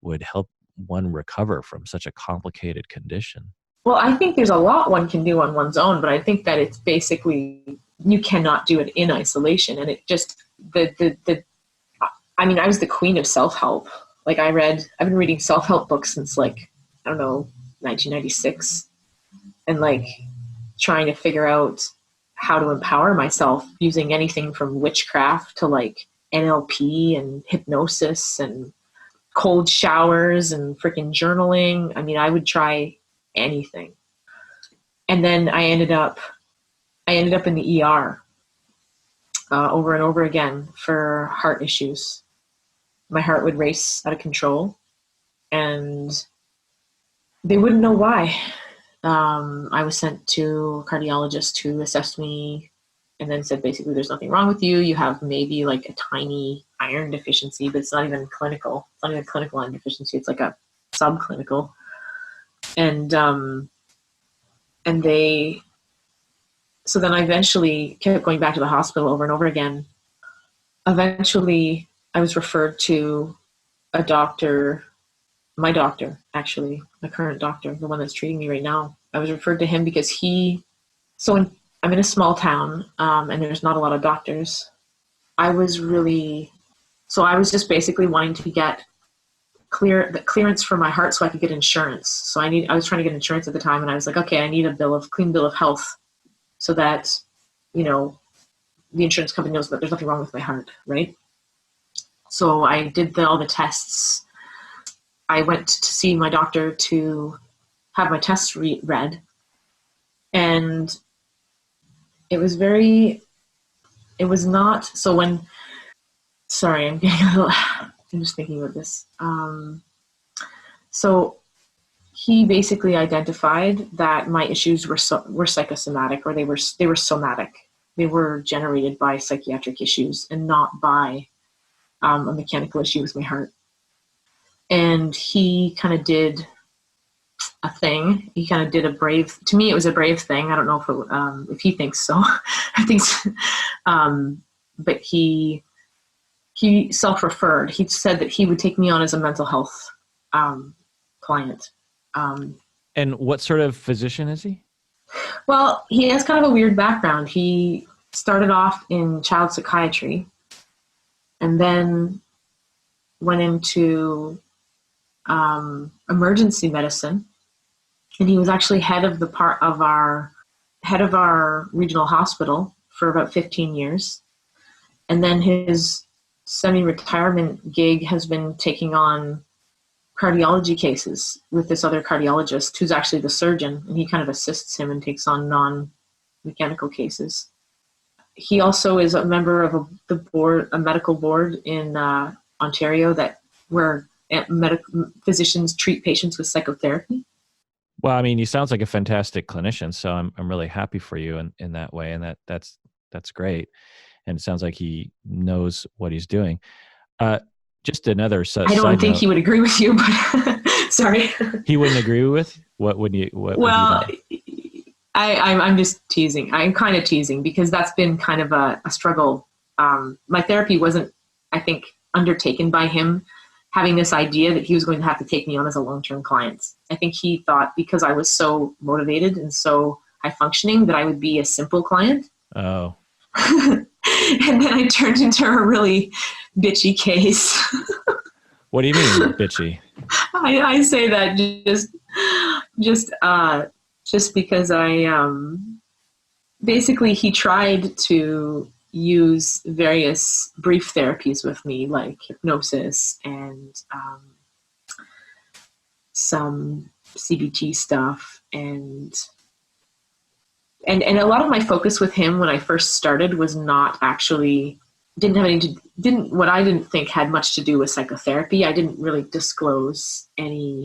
would help one recover from such a complicated condition? Well, I think there's a lot one can do on one's own, but I think that it's basically, you cannot do it in isolation. And it just, I was the queen of SelfHelp. Like I've been reading SelfHelp books since 1996, and trying to figure out how to empower myself using anything from witchcraft to NLP and hypnosis and cold showers and freaking journaling. I would try anything. And then I ended up in the ER over and over again for heart issues. My heart would race out of control, and they wouldn't know why. I was sent to a cardiologist who assessed me and then said, basically, there's nothing wrong with you. You have maybe a tiny iron deficiency, but it's not even clinical. It's not even a clinical iron deficiency. It's a subclinical. So then I eventually kept going back to the hospital over and over again. Eventually I was referred to a doctor, my doctor, actually, my current doctor, the one that's treating me right now. I was referred to him because I'm in a small town, and there's not a lot of doctors. I was just basically wanting to get the clearance for my heart so I could get insurance. So I was trying to get insurance at the time, and I was like, okay, I need a clean bill of health so that, the insurance company knows that there's nothing wrong with my heart, right? So I did all the tests. I went to see my doctor to have my tests read, and it was not, sorry, I'm getting a little, I'm just thinking about this. So he basically identified that my issues were psychosomatic, or they were somatic. They were generated by psychiatric issues and not by a mechanical issue with my heart. And he kind of did a thing. He kind of did to me, it was a brave thing. I don't know if he thinks so. I think so. But he self-referred. He said that he would take me on as a mental health client. And what sort of physician is he? Well, he has kind of a weird background. He started off in child psychiatry and then went into emergency medicine. And he was actually head of our regional hospital for about 15 years. And then his semi-retirement gig has been taking on cardiology cases with this other cardiologist who's actually the surgeon, and he kind of assists him and takes on non-mechanical cases. He also is a member of a medical board in Ontario where physicians treat patients with psychotherapy. Well, I mean, he sounds like a fantastic clinician, so I'm really happy for you in that way, and that's great. And it sounds like he knows what he's doing. Just another I don't think he would agree with you, but sorry. He wouldn't agree with? What would you? Well, I'm just teasing. I'm kind of teasing because that's been kind of a struggle. My therapy wasn't, I think, undertaken by him having this idea that he was going to have to take me on as a long-term client. I think he thought because I was so motivated and so high functioning that I would be a simple client. Oh. And then I turned into a really bitchy case. What do you mean, bitchy? I say that just because basically he tried to use various brief therapies with me, like hypnosis and some CBT stuff, and a lot of my focus with him when I first started was not actually what I didn't think had much to do with psychotherapy. I didn't really disclose my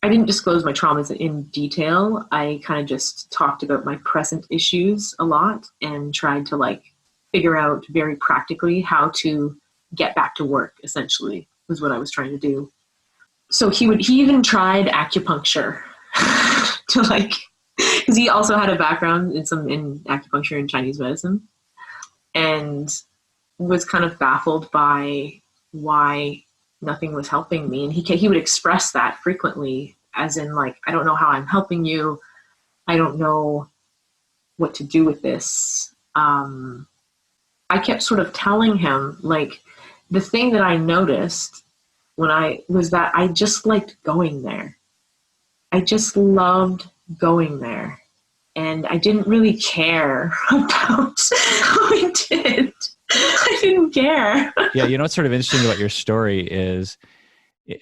traumas in detail. I kind of just talked about my present issues a lot and tried to figure out very practically how to get back to work, essentially, was what I was trying to do. So he even tried acupuncture to because he also had a background in acupuncture and Chinese medicine, and was kind of baffled by why nothing was helping me. And he would express that frequently, as in I don't know how I'm helping you. I don't know what to do with this. I kept sort of telling him, the thing that I noticed was that I just liked going there. I just loved going there. And I didn't really care about how I did. I didn't care. Yeah, what's sort of interesting about your story is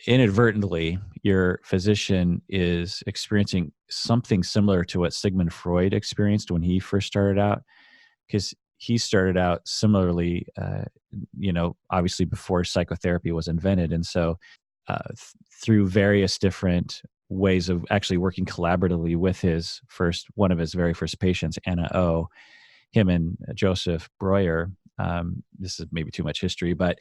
inadvertently your physician is experiencing something similar to what Sigmund Freud experienced when he first started out, because he started out similarly, obviously before psychotherapy was invented. And so through various different ways of actually working collaboratively with one of his very first patients, Anna O, him and Joseph Breuer. This is maybe too much history, but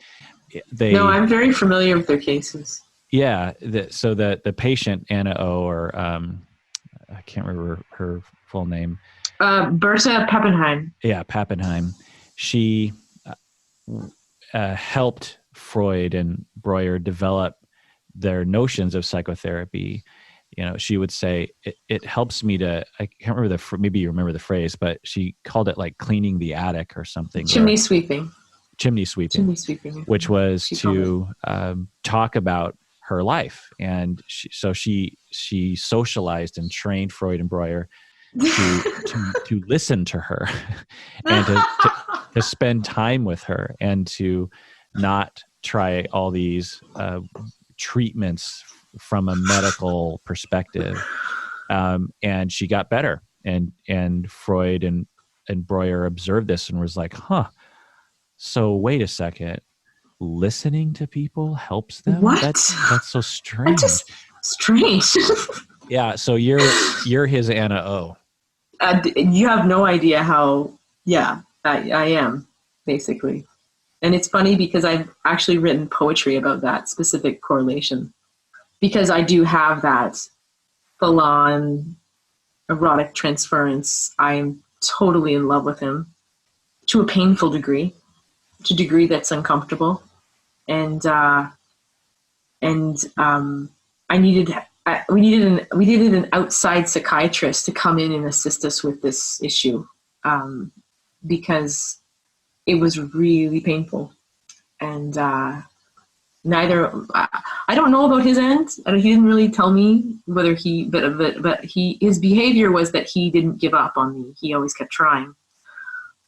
No, I'm very familiar with their cases. Yeah. So the patient, Anna O, or I can't remember her full name. Berta Pappenheim. Yeah, Pappenheim. She helped Freud and Breuer develop their notions of psychotherapy, she would say, it helps me to, I can't remember maybe you remember the phrase, but she called it like cleaning the attic or something. Chimney sweeping. Chimney sweeping, which was to talk about her life. And she socialized and trained Freud and Breuer to listen to her and to spend time with her and to not try all these treatments from a medical perspective. And she got better. And Freud and Breuer observed this and was like, so wait a second, listening to people helps them? What? That's so strange. That's just strange. Yeah. So you're his Anna O. You have no idea how, I am, basically. And it's funny because I've actually written poetry about that specific correlation, because I do have that full-on erotic transference. I'm totally in love with him to a painful degree, to a degree that's uncomfortable. And we needed an outside psychiatrist to come in and assist us with this issue, because it was really painful. And I don't know about his end. He didn't really tell me whether his behavior was that he didn't give up on me. He always kept trying.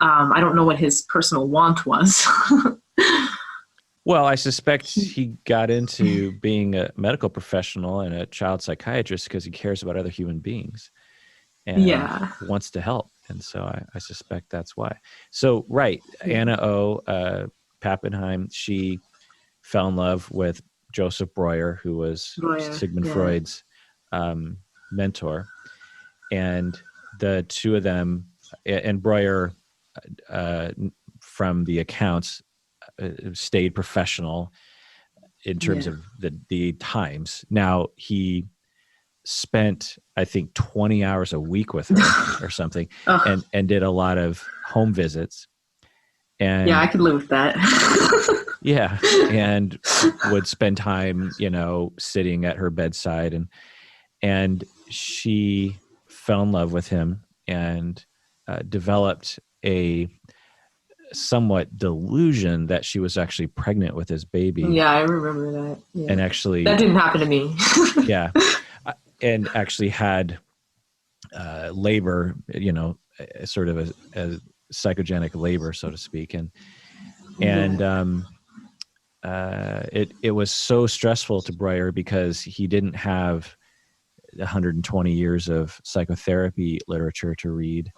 I don't know what his personal want was. Well, I suspect he got into being a medical professional and a child psychiatrist because he cares about other human beings and wants to help. And so I suspect that's why. So, right, Anna O. Pappenheim, she fell in love with Joseph Breuer, who was Sigmund Freud's mentor. And the two of them, and Breuer, from the accounts, stayed professional in terms of the times. Now, he spent, I think, 20 hours a week with her or something, and did a lot of home visits. And I could live with that. and would spend time, sitting at her bedside, and she fell in love with him and developed a somewhat delusion that she was actually pregnant with his baby. Yeah, I remember that. Yeah. And actually, that didn't happen to me. And actually had labor, sort of a psychogenic labor, so to speak. And it was so stressful to Breuer because he didn't have 120 years of psychotherapy literature to read,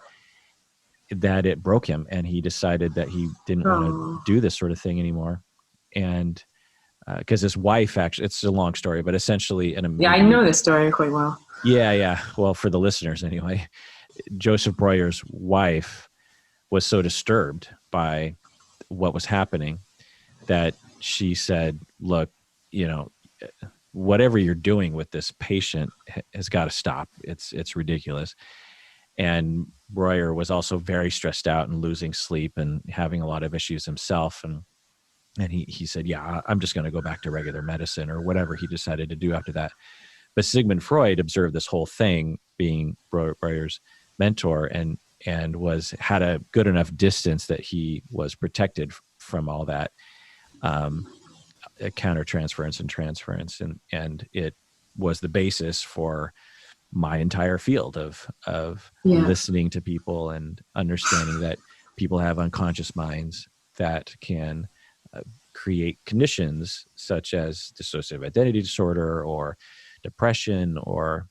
that it broke him, and he decided that he didn't want to do this sort of thing anymore. And because his wife, actually, it's a long story, but essentially I know this story quite well. Yeah. Well, for the listeners anyway, Joseph Breuer's wife was so disturbed by what was happening that she said, look, whatever you're doing with this patient has got to stop. It's ridiculous. And Breuer was also very stressed out and losing sleep and having a lot of issues himself. And he said, I'm just going to go back to regular medicine, or whatever he decided to do after that. But Sigmund Freud observed this whole thing, being Breuer's mentor, and had a good enough distance that he was protected from all that countertransference and transference. And it was the basis for my entire field of listening to people and understanding that people have unconscious minds that can create conditions such as dissociative identity disorder or depression or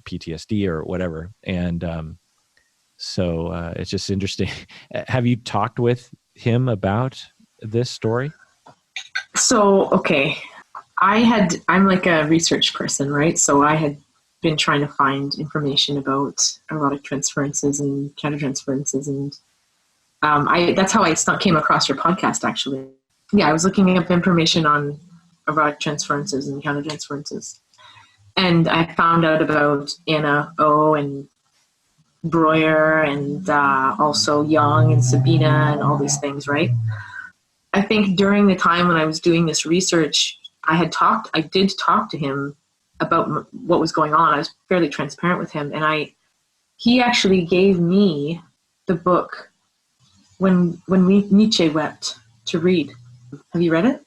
PTSD or whatever. And so it's just interesting. Have you talked with him about this story? So, okay. I'm like a research person, right? So I had been trying to find information about erotic transferences and countertransferences, and that's how I came across your podcast, actually. I was looking up information on erotic transferences and countertransferences, and I found out about Anna O and Breuer and also Jung and Sabina and all these things, right? I think during the time when I was doing this research, I did talk to him about what was going on. I was fairly transparent with him, and he actually gave me the book when Nietzsche Wept to read. Have you read it?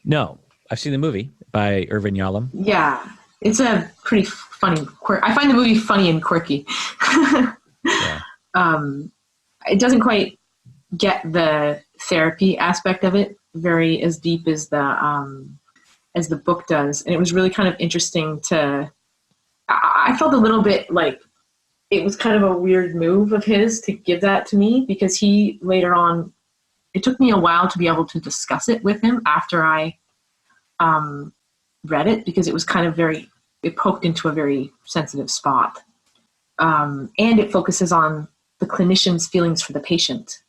No, I've seen the movie by Irvin Yalom. Yeah, it's a pretty funny. I find the movie funny and quirky. Yeah. It doesn't quite get the therapy aspect of it very as deep as the book does, and it was really kind of interesting to. I felt a little bit like it was kind of a weird move of his to give that to me, because he later on, it took me a while to be able to discuss it with him after I read it, because it was kind of it poked into a very sensitive spot. And it focuses on the clinician's feelings for the patient,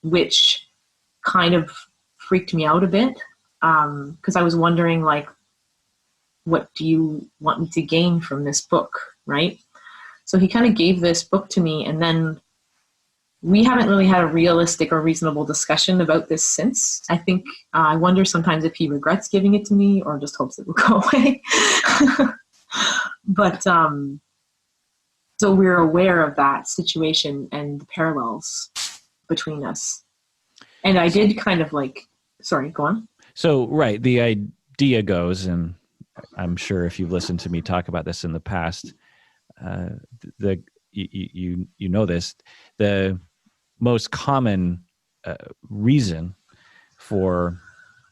which kind of freaked me out a bit, because I was wondering, like, what do you want me to gain from this book, right? So he kind of gave this book to me, and then we haven't really had a realistic or reasonable discussion about this since. I think I wonder sometimes if he regrets giving it to me or just hopes it will go away. But so we're aware of that situation and the parallels between us. And I did kind of sorry, go on. So, right, the idea goes, and I'm sure if you've listened to me talk about this in the past, you know this, the most common reason for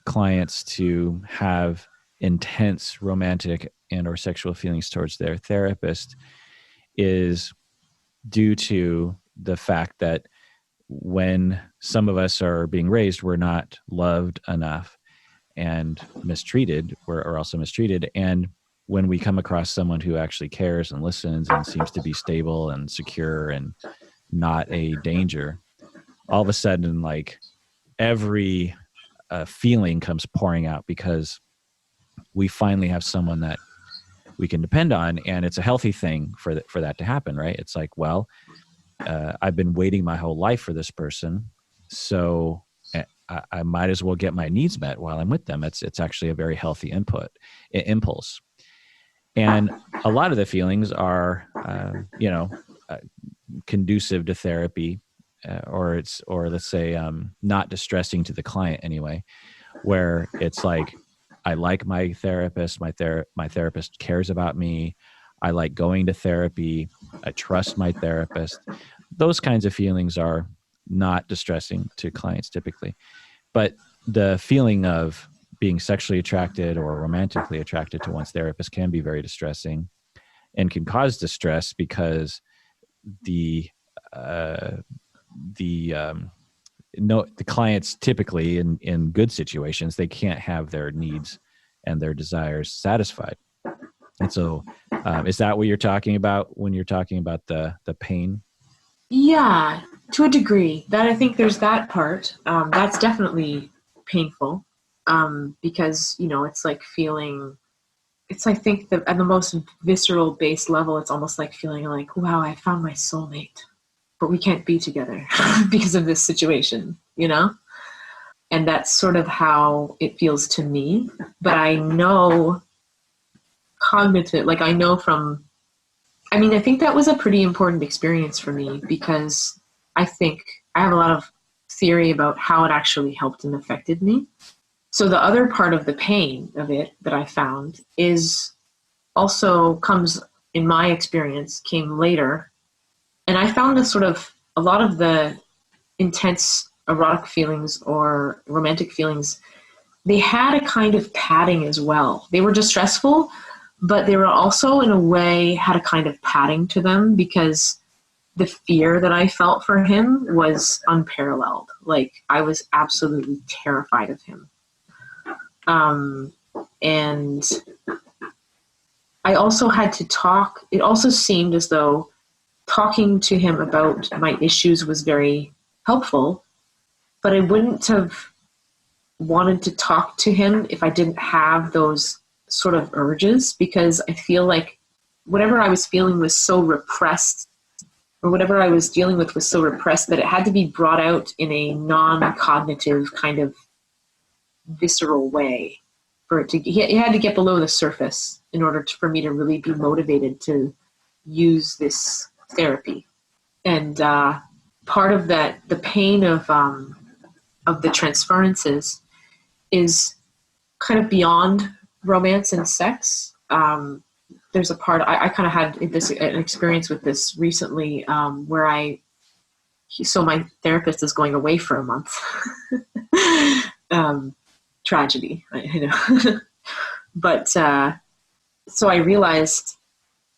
clients to have intense romantic and or sexual feelings towards their therapist is due to the fact that when some of us are being raised, we're not loved enough and mistreated, we're also mistreated. And when we come across someone who actually cares and listens and seems to be stable and secure and not a danger, all of a sudden, like, every feeling comes pouring out because we finally have someone that we can depend on, and it's a healthy thing for that to happen, right? It's like, well, I've been waiting my whole life for this person, so I might as well get my needs met while I'm with them. It's actually a very healthy impulse. And a lot of the feelings are, conducive to therapy, or let's say, not distressing to the client anyway, where it's like, I like my therapist, my therapist cares about me, I like going to therapy, I trust my therapist. Those kinds of feelings are not distressing to clients typically. But the feeling of being sexually attracted or romantically attracted to one's therapist can be very distressing and can cause distress because the clients typically in good situations, they can't have their needs and their desires satisfied. And so is that what you're talking about when you're talking about the pain? Yeah, to a degree. That, I think there's that part. That's definitely painful, because, it's like feeling, it's, I think, at the most visceral base level, it's almost like feeling like, wow, I found my soulmate, but we can't be together because of this situation, And that's sort of how it feels to me. But I know I think that was a pretty important experience for me, because I think I have a lot of theory about how it actually helped and affected me. So the other part of the pain of it that I found comes, in my experience, came later. And I found a lot of the intense erotic feelings or romantic feelings, they had a kind of padding as well. They were distressful, but they were also, in a way, had a kind of padding to them, because the fear that I felt for him was unparalleled. Like, I was absolutely terrified of him. And I also had to talk. It also seemed as though talking to him about my issues was very helpful, but I wouldn't have wanted to talk to him if I didn't have those sort of urges, because I feel like whatever I was feeling was so repressed, or whatever I was dealing with was so repressed, that it had to be brought out in a non-cognitive kind of visceral way for it to, he had to get below the surface in order for me to really be motivated to use this therapy. And part of that, the pain of the transferences is kind of beyond romance and sex. There's a part, I kind of had an experience with this recently where so my therapist is going away for a month. Tragedy, I know. But so I realized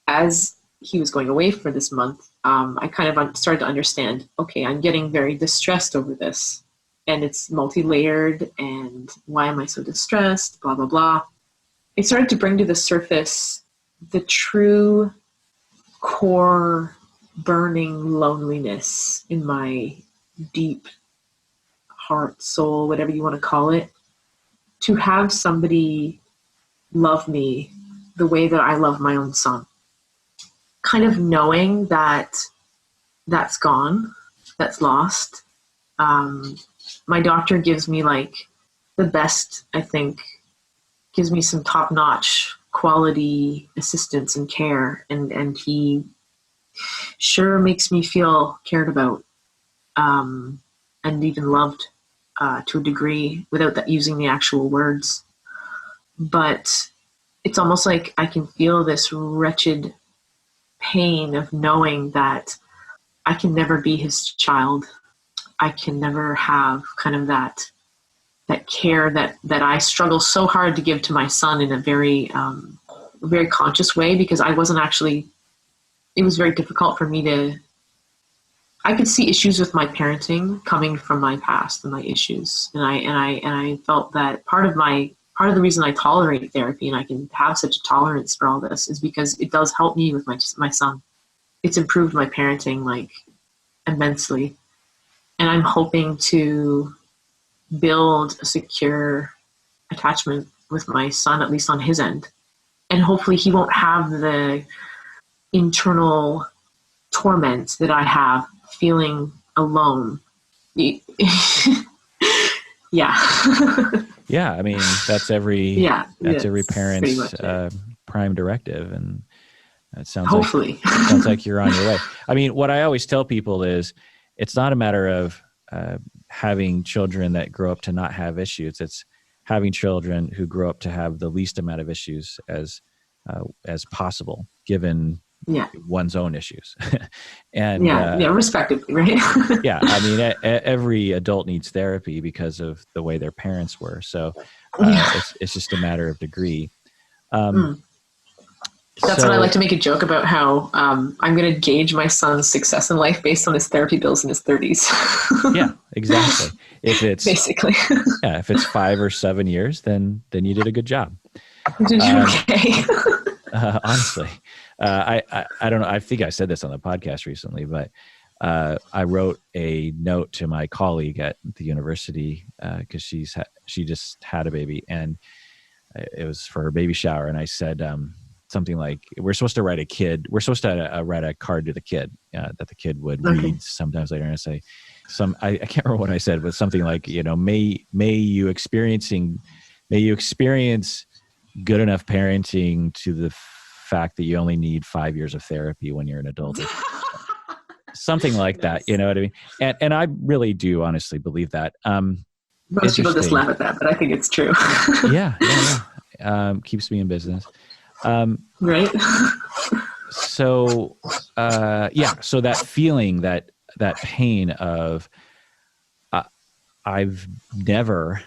as he was going away for this month, I kind of started to understand, okay, I'm getting very distressed over this. And it's multi-layered, and why am I so distressed, blah, blah, blah. It started to bring to the surface the true core burning loneliness in my deep heart, soul, whatever you want to call it, to have somebody love me the way that I love my own son. Kind of knowing that that's gone, that's lost. My doctor gives me like the best, I think, gives me some top-notch quality assistance and care, and he sure makes me feel cared about and even loved to a degree without that using the actual words. But it's almost like I can feel this wretched pain of knowing that I can never be his child. I can never have kind of that care that I struggle so hard to give to my son in a very conscious way, because I wasn't actually, it was very difficult for me I could see issues with my parenting coming from my past and my issues. And I felt that part of the reason I tolerate therapy and I can have such a tolerance for all this is because it does help me with my son. It's improved my parenting like immensely. And I'm hoping to build a secure attachment with my son, at least on his end. And hopefully he won't have the internal torment that I have feeling alone. Yeah. Yeah. I mean, that's every parent's prime directive. And it sounds like you're on your way. I mean, what I always tell people is it's not a matter of having children that grow up to not have issues. It's having children who grow up to have the least amount of issues as possible, given one's own issues. And respectively, right? Yeah, I mean, every adult needs therapy because of the way their parents were. So it's just a matter of degree. That's when I like to make a joke about how I'm going to gauge my son's success in life based on his therapy bills in his 30s. Yeah, exactly. If it's basically, if it's 5 or 7 years, then you did a good job. Did you okay? Honestly, I don't know. I think I said this on the podcast recently, but I wrote a note to my colleague at the university because she just had a baby, and it was for her baby shower, and I said something like, we're supposed to write a card to the kid that the kid would read sometimes later, and I say I can't remember what I said, but something like, may you experience good enough parenting to the fact that you only need 5 years of therapy when you're an adult. Something like that, you know what I mean? And I really do honestly believe that. Most people just laugh at that, but I think it's true. Yeah. Keeps me in business. Right. So that feeling, that pain of I've never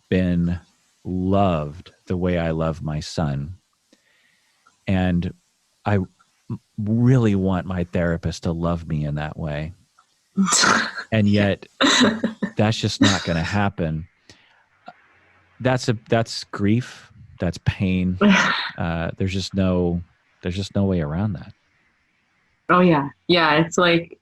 been loved the way I love my son. And I really want my therapist to love me in that way. And yet that's just not going to happen. That's grief. That's pain. There's just no way around that. Oh yeah. Yeah. It's like,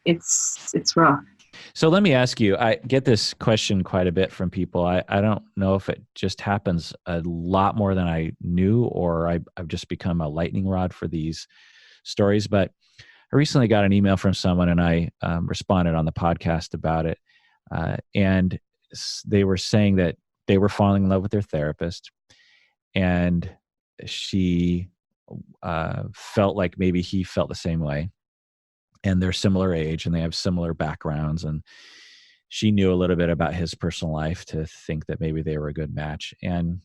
it's rough. So let me ask you, I get this question quite a bit from people. I don't know if it just happens a lot more than I knew, or I've just become a lightning rod for these stories. But I recently got an email from someone, and I responded on the podcast about it. And they were saying that they were falling in love with their therapist, and she felt like maybe he felt the same way, and they're similar age and they have similar backgrounds, and she knew a little bit about his personal life to think that maybe they were a good match. And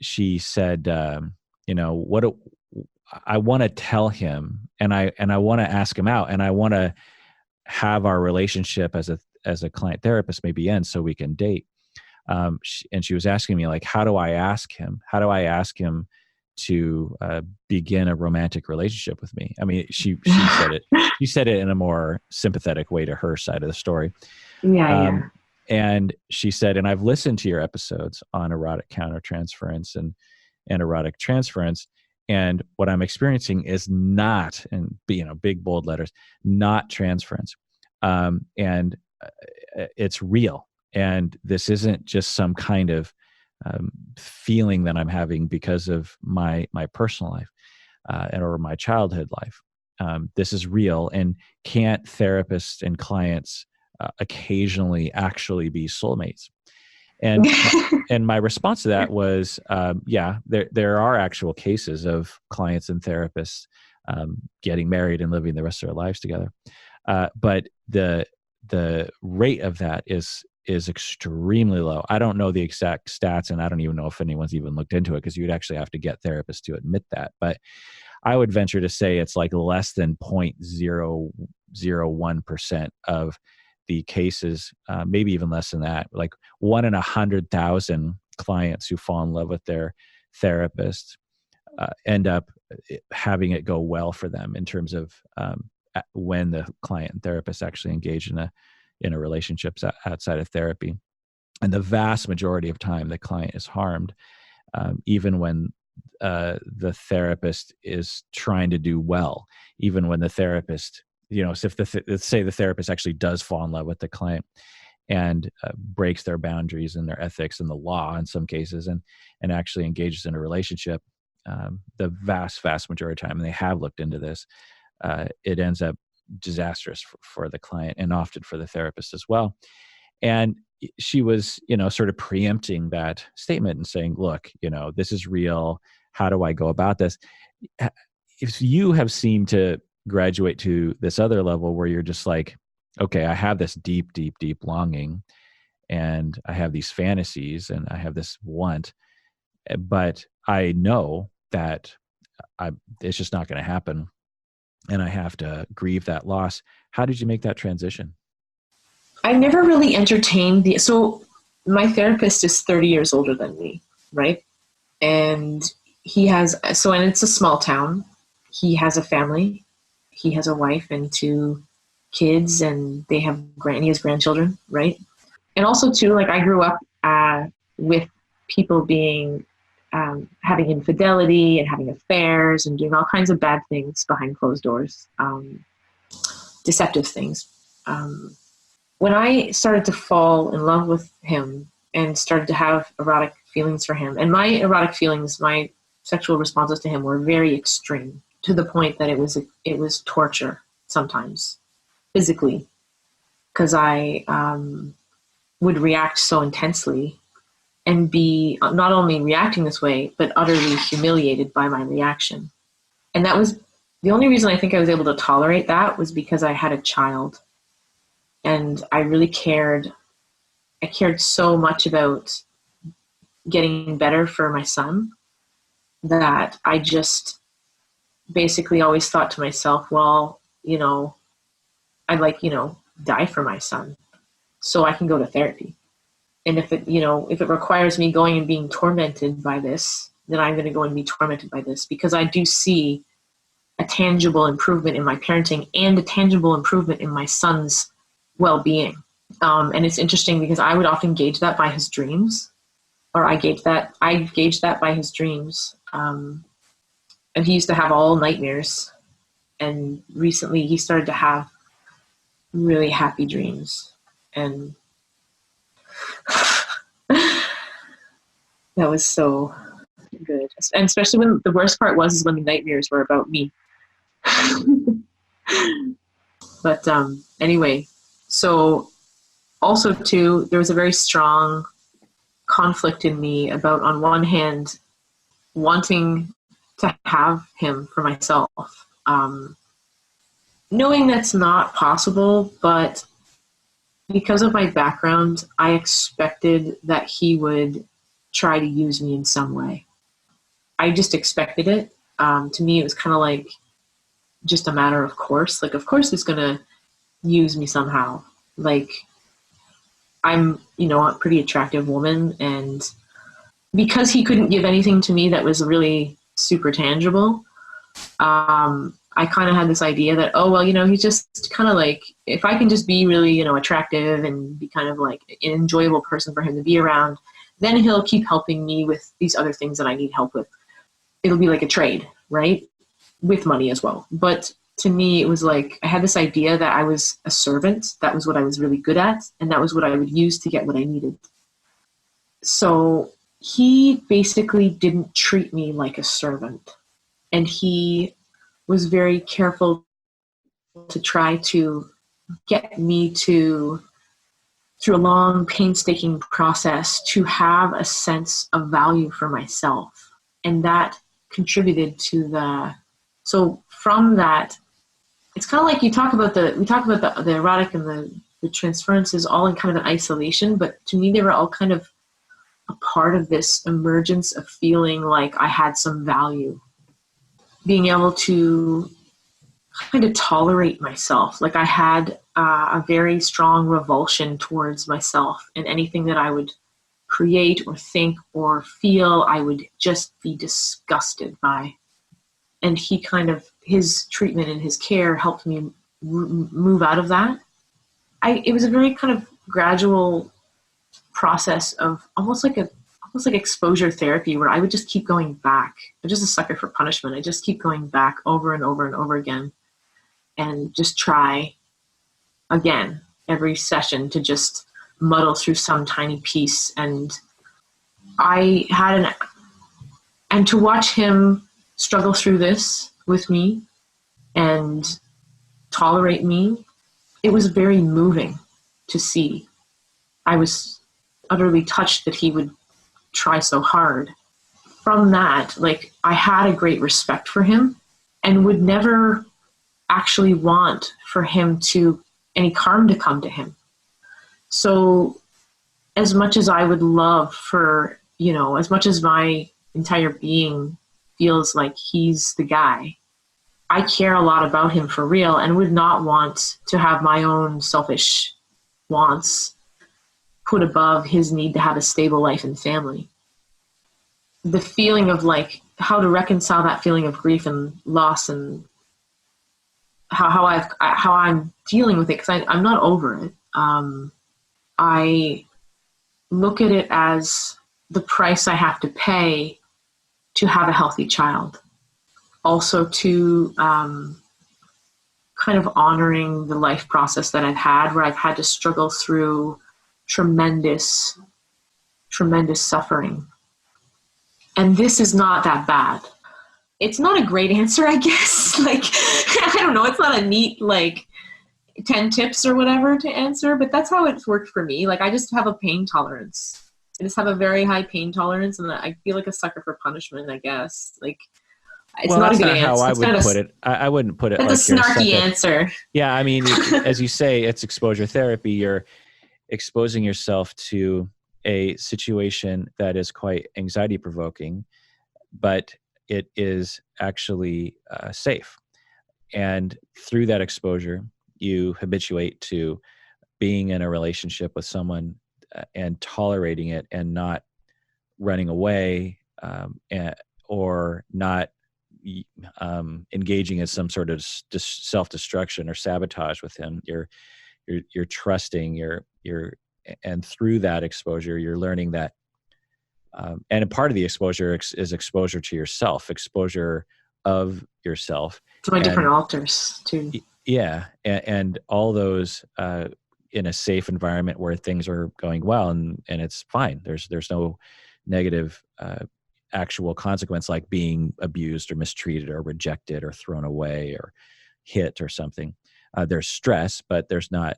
she said, what I want to tell him, and I want to ask him out, and I want to have our relationship as a client therapist maybe end so we can date. And she was asking me, like, how do I ask him? How do I ask him to begin a romantic relationship with me? I mean, she said it. She said it in a more sympathetic way to her side of the story. Yeah. And she said, and I've listened to your episodes on erotic countertransference and erotic transference, and what I'm experiencing is not, and big bold letters, not transference, and it's real. And this isn't just some kind of feeling that I'm having because of my personal life or my childhood life. This is real, and can't therapists and clients occasionally actually be soulmates? And and my response to that was, there are actual cases of clients and therapists getting married and living the rest of their lives together. But the rate of that is extremely low. I don't know the exact stats, and I don't even know if anyone's even looked into it, because you'd actually have to get therapists to admit that. But I would venture to say it's like less than 0.001% of the cases, maybe even less than that. Like 1 in 100,000 clients who fall in love with their therapist end up having it go well for them in terms of when the client and therapist actually engage in a relationships outside of therapy. And the vast majority of time, the client is harmed, even when the therapist is trying to do well, even when the therapist, so let's say the therapist actually does fall in love with the client and breaks their boundaries and their ethics and the law in some cases, and actually engages in a relationship, the vast majority of time, and they have looked into this, it ends up disastrous for the client and often for the therapist as well. And she was, sort of preempting that statement and saying, look, this is real. How do I go about this? If you have seemed to graduate to this other level where you're just like, okay, I have this deep longing, and I have these fantasies, and I have this want, but I know that it's just not going to happen, and I have to grieve that loss. How did you make that transition? I never really entertained so my therapist is 30 years older than me, right? And and it's a small town. He has a family. He has a wife and 2 kids, and he has grandchildren, right? And also too, like, I grew up with people being, having infidelity and having affairs and doing all kinds of bad things behind closed doors, deceptive things. When I started to fall in love with him and started to have erotic feelings for him, and my erotic feelings, my sexual responses to him were very extreme, to the point that it was torture sometimes, physically, because I would react so intensely and be not only reacting this way, but utterly humiliated by my reaction. And that was the only reason I think I was able to tolerate that, was because I had a child. And I really cared. I cared so much about getting better for my son that I just basically always thought to myself, well, I'd die for my son so I can go to therapy. And if it requires me going and being tormented by this, then I'm going to go and be tormented by this, because I do see a tangible improvement in my parenting and a tangible improvement in my son's well-being. And it's interesting because I would often gauge that by his dreams, or I gauged that by his dreams. And he used to have all nightmares. And recently he started to have really happy dreams. And that was so good. And especially when the worst part is when the nightmares were about me. But anyway, so Also, too, there was a very strong conflict in me about, on one hand, wanting to have him for myself, knowing that's not possible, but because of my background, I expected that he would try to use me in some way. I just expected it. To me, it was kind of like just a matter of course. Like, of course he's going to use me somehow. Like, I'm, a pretty attractive woman, and because he couldn't give anything to me that was really super tangible, I kind of had this idea that, oh, well, he's just kind of like, if I can just be really, attractive and be kind of like an enjoyable person for him to be around, then he'll keep helping me with these other things that I need help with. It'll be like a trade, right? With money as well. But to me, it was like, I had this idea that I was a servant. That was what I was really good at. And that was what I would use to get what I needed. So he basically didn't treat me like a servant. And he was very careful to try to get me to, through a long, painstaking process, to have a sense of value for myself. And that contributed to so from that, it's kind of like we talk about the erotic and the transferences all in kind of an isolation, but to me, they were all kind of a part of this emergence of feeling like I had some value. Being able to kind of tolerate myself. Like, I had a very strong revulsion towards myself, and anything that I would create or think or feel, I would just be disgusted by. And his treatment and his care helped me move out of that. It was a very kind of gradual process of almost like exposure therapy, where I would just keep going back. I'm just a sucker for punishment. I just keep going back over and over and over again, and just try again every session to just muddle through some tiny piece. And and to watch him struggle through this with me and tolerate me, it was very moving to see. I was utterly touched that he would try so hard. From that, like, I had a great respect for him and would never actually want for any harm to come to him. So as much as I would love for, as much as my entire being feels like he's the guy, I care a lot about him for real and would not want to have my own selfish wants put above his need to have a stable life and family. The feeling of like how to reconcile that feeling of grief and loss, and how I'm dealing with it, because I'm not over it. I look at it as the price I have to pay to have a healthy child. Also to kind of honoring the life process that I've had, where I've had to struggle through tremendous suffering. And this is not that bad. It's not a great answer, I guess. Like, I don't know, it's not a neat, like, 10 tips or whatever to answer, but that's how it's worked for me. Like, I just have a pain tolerance. I just have a very high pain tolerance, and I feel like a sucker for punishment, I guess. Like, it's not a good answer. How I would put it. I wouldn't put it like that's a snarky answer. Yeah, I mean, as you say, it's exposure therapy. You're exposing yourself to a situation that is quite anxiety provoking, but it is actually safe. And through that exposure, you habituate to being in a relationship with someone and tolerating it and not running away or not engaging in some sort of self-destruction or sabotage with him. You're trusting, and through that exposure, you're learning that, and a part of the exposure is exposure to yourself, exposure of yourself. To my different alters too. Yeah. And all those in a safe environment where things are going well and it's fine. There's no negative actual consequence, like being abused or mistreated or rejected or thrown away or hit or something. There's stress, but there's not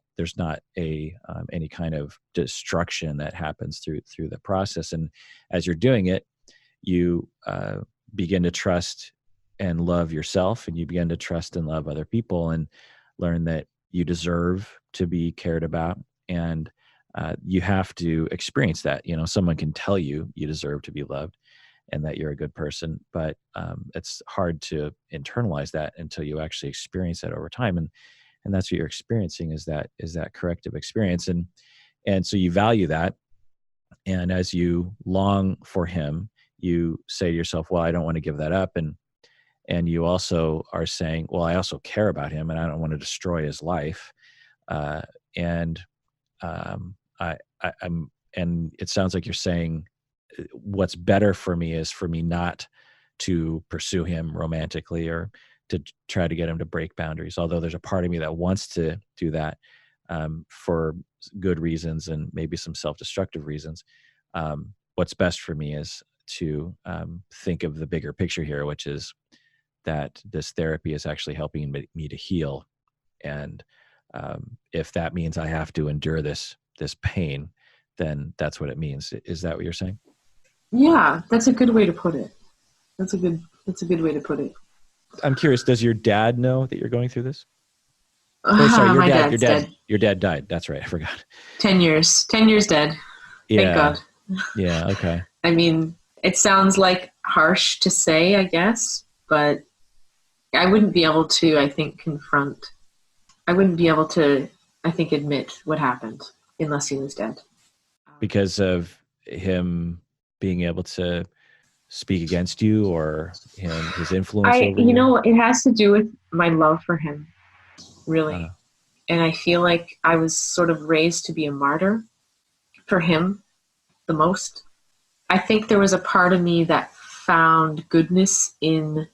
a any kind of destruction that happens through the process. And as you're doing it, you begin to trust and love yourself, and you begin to trust and love other people, and learn that you deserve to be cared about. And you have to experience that. Someone can tell you you deserve to be loved and that you're a good person, but it's hard to internalize that until you actually experience that over time. And that's what you're experiencing, is that corrective experience. And so you value that. And as you long for him, you say to yourself, well, I don't want to give that up. And you also are saying, well, I also care about him and I don't want to destroy his life. And it sounds like you're saying what's better for me is for me not to pursue him romantically or to try to get him to break boundaries. Although there's a part of me that wants to do that for good reasons and maybe some self-destructive reasons. What's best for me is to think of the bigger picture here, which is that this therapy is actually helping me to heal. And if that means I have to endure this pain, then that's what it means. Is that what you're saying? Yeah, that's a good way to put it. That's a good way to put it. I'm curious, does your dad know that you're going through this? Oh, sorry, your dad died. That's right. I forgot. 10 years dead. Yeah. Thank God. Yeah. Okay. I mean, it sounds like harsh to say, I guess, but I wouldn't be able to, I think, admit what happened unless he was dead. Because of him being able to speak against you, or his influence over you? It has to do with my love for him, really. And I feel like I was sort of raised to be a martyr for him the most. I think there was a part of me that found goodness in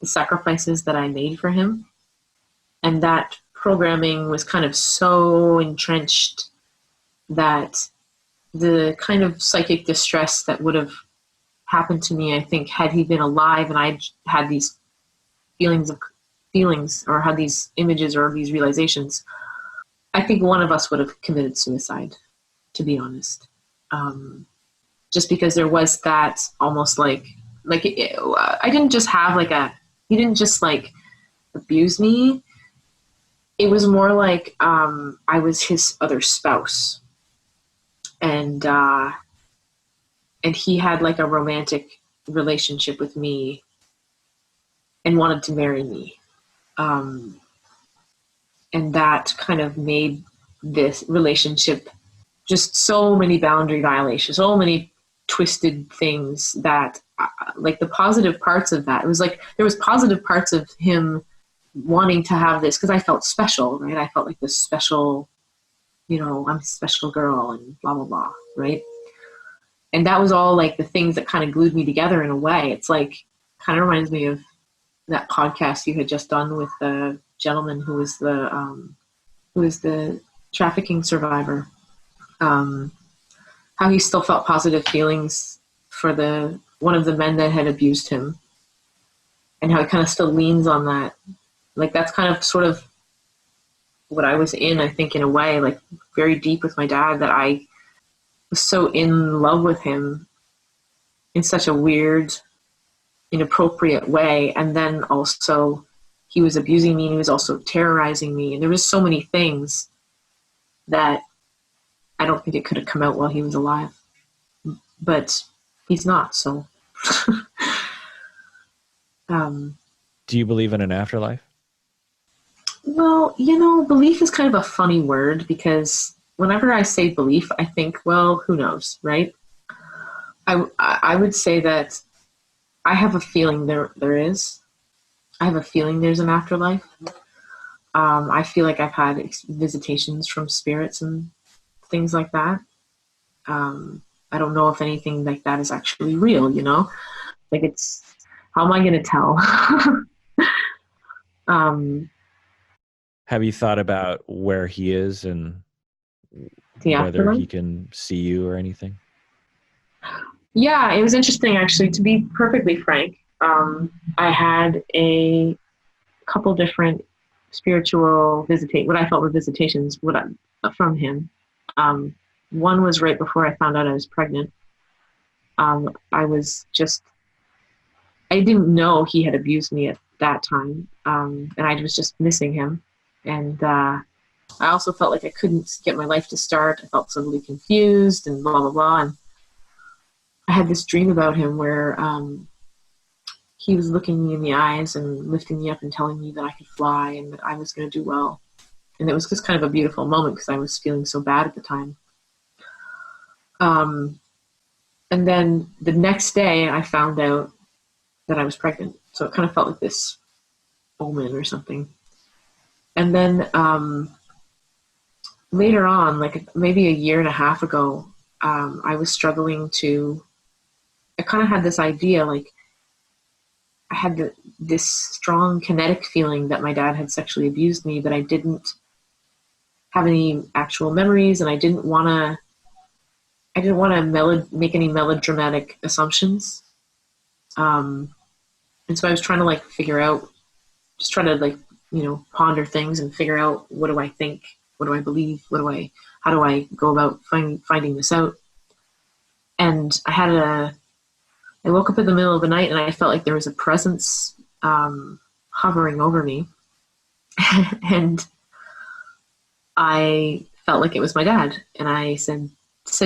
the sacrifices that I made for him. And that programming was kind of so entrenched that the kind of psychic distress that would have happened to me, I think, had he been alive and I had these feelings or had these images or these realizations, I think one of us would have committed suicide, to be honest. Just because there was that almost I didn't just have he didn't just abuse me. It was more like I was his other spouse. And he had a romantic relationship with me and wanted to marry me. And that kind of made this relationship just so many boundary violations, so many twisted things that the positive parts of that, it was there was positive parts of him wanting to have this because I felt special, right? I felt like this special, I'm a special girl and blah, blah, blah, right? And that was all the things that kind of glued me together in a way. It's kind of reminds me of that podcast you had just done with the gentleman who was the trafficking survivor. How he still felt positive feelings for one of the men that had abused him, and how he kind of still leans on that. That's kind of sort of what I was in, I think, in a way, very deep with my dad, that I was so in love with him in such a weird, inappropriate way. And then also he was abusing me and he was also terrorizing me. And there was so many things that I don't think it could have come out while he was alive, but he's not. So, do you believe in an afterlife? Well, belief is kind of a funny word, because whenever I say belief, I think, well, who knows, right? I would say that I have a feeling there is. I have a feeling there's an afterlife. I feel like I've had visitations from spirits and things like that. I don't know if anything like that is actually real, it's, how am I going to tell? Have you thought about where he is and whether he can see you or anything? Yeah, it was interesting, actually, to be perfectly frank. I had a couple different spiritual what I felt were visitations from him. One was right before I found out I was pregnant. I didn't know he had abused me at that time, and I was just missing him. And I also felt like I couldn't get my life to start. I felt suddenly confused and blah, blah, blah. And I had this dream about him where he was looking me in the eyes and lifting me up and telling me that I could fly and that I was going to do well. And it was just kind of a beautiful moment because I was feeling so bad at the time. And then the next day I found out that I was pregnant. So it kind of felt like this omen or something. And then later on, like maybe a year and a half ago, I was struggling I kind of had this idea, like I had this strong kinetic feeling that my dad had sexually abused me, but I didn't have any actual memories, and I didn't want to make any melodramatic assumptions. And so I was trying to ponder things and figure out, what do I think? What do I believe? How do I go about finding this out? And I woke up in the middle of the night and I felt like there was a presence hovering over me. And I felt like it was my dad. And I said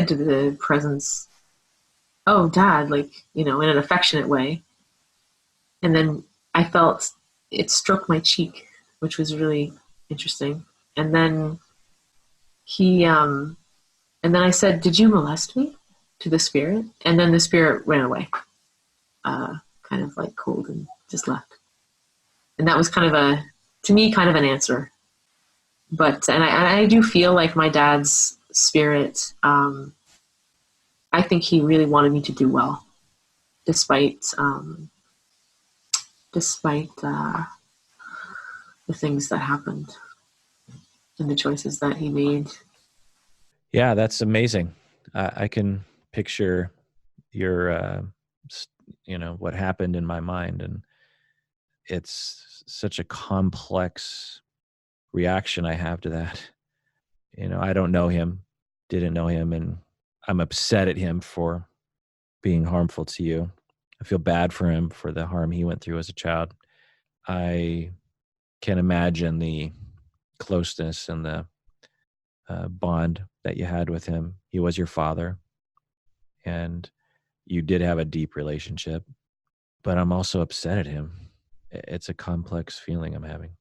to the presence, "Oh, Dad," in an affectionate way. And then I felt it stroked my cheek, which was really interesting. And then and then I said, "Did you molest me?" to the spirit. And then the spirit ran away, kind of like cold, and just left. And that was to me, kind of an answer. But, and I do feel like my dad's spirit, I think he really wanted me to do well, despite the things that happened and the choices that he made. Yeah, that's amazing. I can picture your, what happened in my mind, and it's such a complex reaction I have to that. I don't know him, didn't know him, and I'm upset at him for being harmful to you. I feel bad for him for the harm he went through as a child. I can imagine the closeness and the bond that you had with him. He was your father, and you did have a deep relationship, but I'm also upset at him. It's a complex feeling I'm having.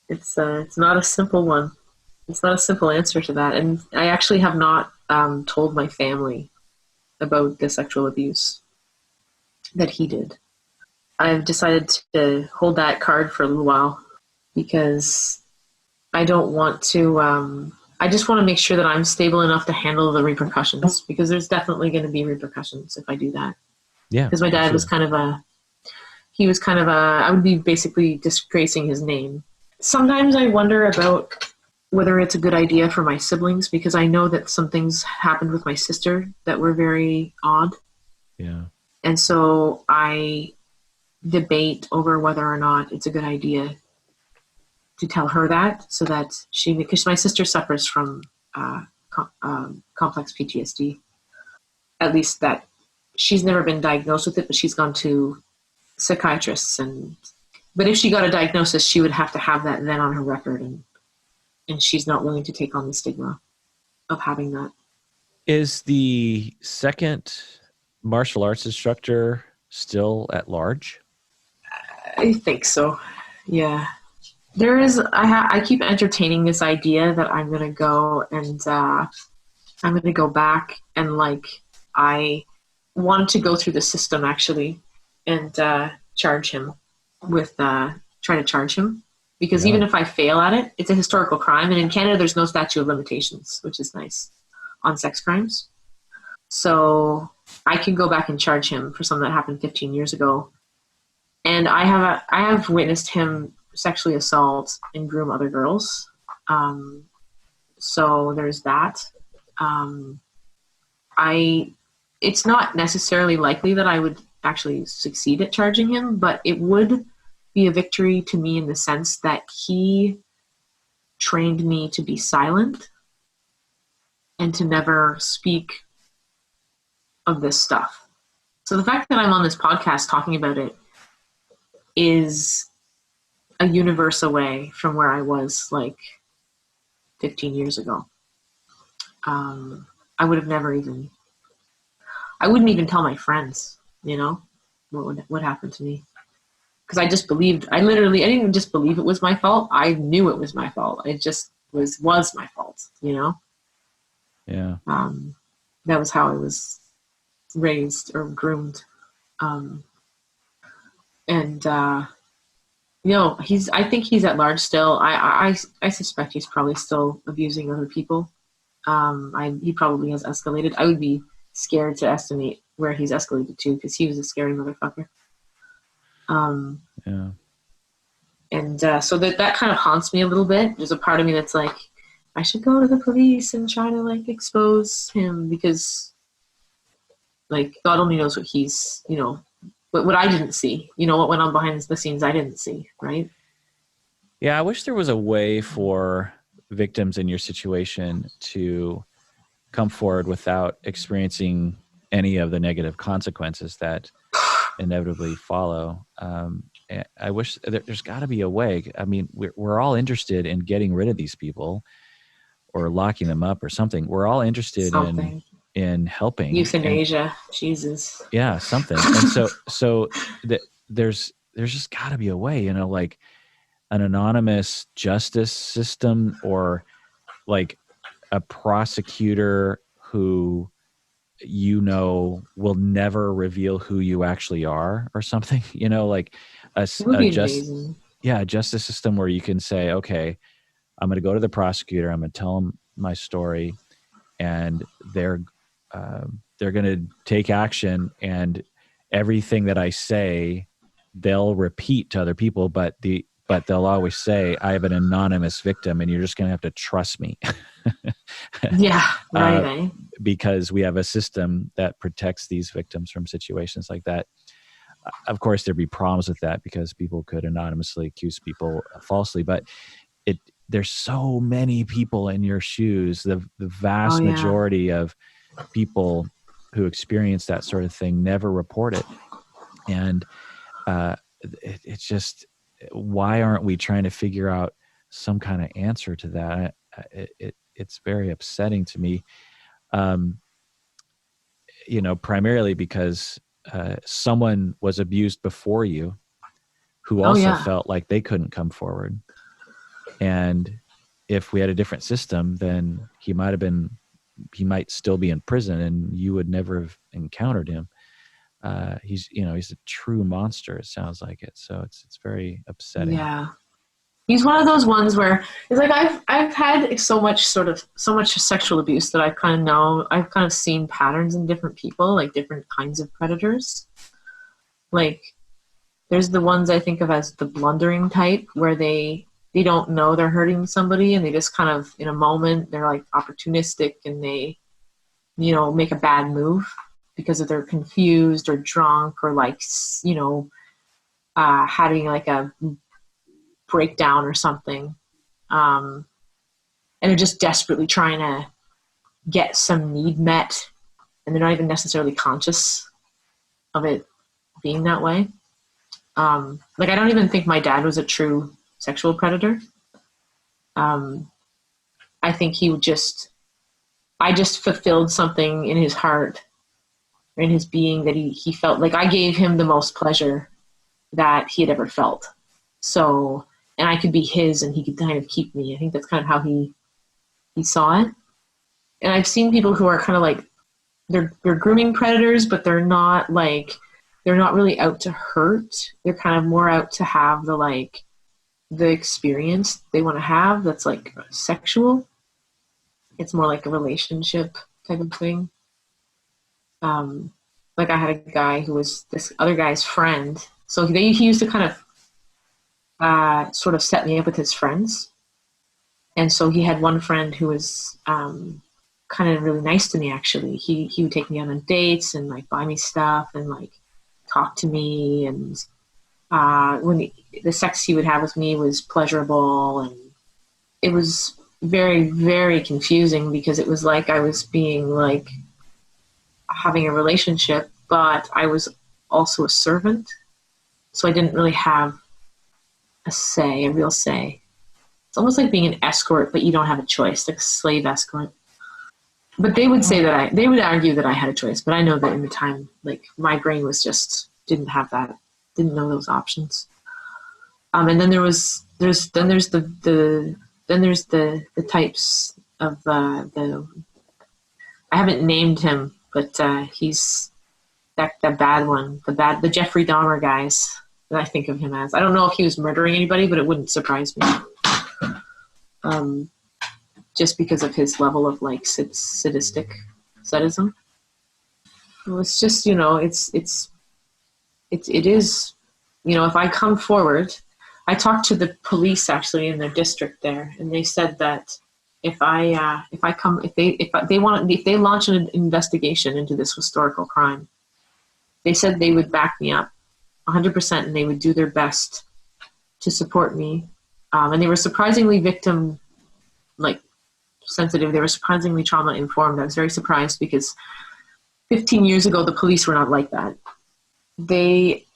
It's not a simple one. It's not a simple answer to that. And I actually have not told my family about the sexual abuse that he did. I've decided to hold that card for a little while because I don't want to, I just want to make sure that I'm stable enough to handle the repercussions, because there's definitely going to be repercussions if I do that. Yeah. Because my dad was I would be basically disgracing his name. Sometimes I wonder about whether it's a good idea for my siblings, because I know that some things happened with my sister that were very odd. Yeah. And so I debate over whether or not it's a good idea to tell her that, so that because my sister suffers from complex PTSD. At least that she's never been diagnosed with it, but she's gone to psychiatrists, but if she got a diagnosis, she would have to have that then on her record, and she's not willing to take on the stigma of having that. Is the second martial arts instructor still at large? I think so. Yeah. There is, I keep entertaining this idea that I'm going to go and I'm going to go back, and I wanted to go through the system actually and charge him with, try to charge him, because even if I fail at it, it's a historical crime. And in Canada, there's no statute of limitations, which is nice on sex crimes. So I can go back and charge him for something that happened 15 years ago. And I have witnessed him sexually assault and groom other girls. So there's that. It's not necessarily likely that I would actually succeed at charging him, but it would be a victory to me in the sense that he trained me to be silent and to never speak of this stuff. So the fact that I'm on this podcast talking about it is a universe away from where I was like 15 years ago. I wouldn't even tell my friends, what happened to me. Because I didn't even just believe it was my fault. I knew it was my fault. It just was my fault, Yeah. That was how I was raised or groomed. I think he's at large still. I suspect he's probably still abusing other people. He probably has escalated. I would be scared to estimate where he's escalated to, because he was a scary motherfucker. Yeah. And so that kind of haunts me a little bit. There's a part of me that's like, I should go to the police and try to like expose him, because like God only knows what he's, what I didn't see, what went on behind the scenes I didn't see, right? Yeah, I wish there was a way for victims in your situation to come forward without experiencing any of the negative consequences that inevitably follow. I wish there's got to be a way. I mean, we're all interested in getting rid of these people or locking them up or something. We're all interested in helping. Euthanasia, Jesus. Yeah, something. And so there's just got to be a way, like an anonymous justice system, or like a prosecutor who will never reveal who you actually are or something, like a justice system where you can say, okay, I'm going to go to the prosecutor, I'm going to tell them my story, and they're going to take action, and everything that I say, they'll repeat to other people, but they'll always say, I have an anonymous victim, and you're just going to have to trust me. Yeah, right. Because we have a system that protects these victims from situations like that. Of course, there'd be problems with that because people could anonymously accuse people falsely, but there's so many people in your shoes. The vast majority of people who experience that sort of thing never report it. And it's just, why aren't we trying to figure out some kind of answer to that? It's very upsetting to me, primarily because someone was abused before you who also felt like they couldn't come forward. And if we had a different system, then he might still be in prison, and you would never have encountered him. He's a true monster. It sounds like it. So it's very upsetting. Yeah. He's one of those ones where it's like, I've had so much sexual abuse that I've kind of seen patterns in different people, like different kinds of predators. Like there's the ones I think of as the blundering type, where they don't know they're hurting somebody, and they just kind of, in a moment, they're like opportunistic, and they, make a bad move because they're confused or drunk, or like, having like a breakdown or something. And they're just desperately trying to get some need met, and they're not even necessarily conscious of it being that way. Like, I don't even think my dad was a true sexual predator. I think I just fulfilled something in his heart, or in his being, that he felt like I gave him the most pleasure that he had ever felt. So, and I could be his, and he could kind of keep me. I think that's kind of how he saw it. And I've seen people who are kind of like, they're grooming predators, but they're not really out to hurt. They're kind of more out to have the experience they want to have that's like sexual. It's more like a relationship type of thing. Like I had a guy who was this other guy's friend. So he used to kind of sort of set me up with his friends. And so he had one friend who was kind of really nice to me, actually. He would take me out on dates and like buy me stuff and like talk to me, and When the sex he would have with me was pleasurable, and it was very, very confusing because it was like I was being like having a relationship, but I was also a servant. So I didn't really have a real say. It's almost like being an escort, but you don't have a choice, like a slave escort. But they would say that they would argue that I had a choice, but I know that in the time, like my brain was just didn't have that, didn't know those options. And then there's the types of the I haven't named him, but he's that bad one, the Jeffrey Dahmer guys that I think of him as. I don't know if he was murdering anybody, but it wouldn't surprise me. Just because of his level of like sadism. Well, it's just, it is, if I come forward, I talked to the police actually in their district there, and they said that if they launch an investigation into this historical crime, they said they would back me up 100% and they would do their best to support me. And they were surprisingly victim like sensitive. They were surprisingly trauma informed. I was very surprised because 15 years ago, the police were not like that. They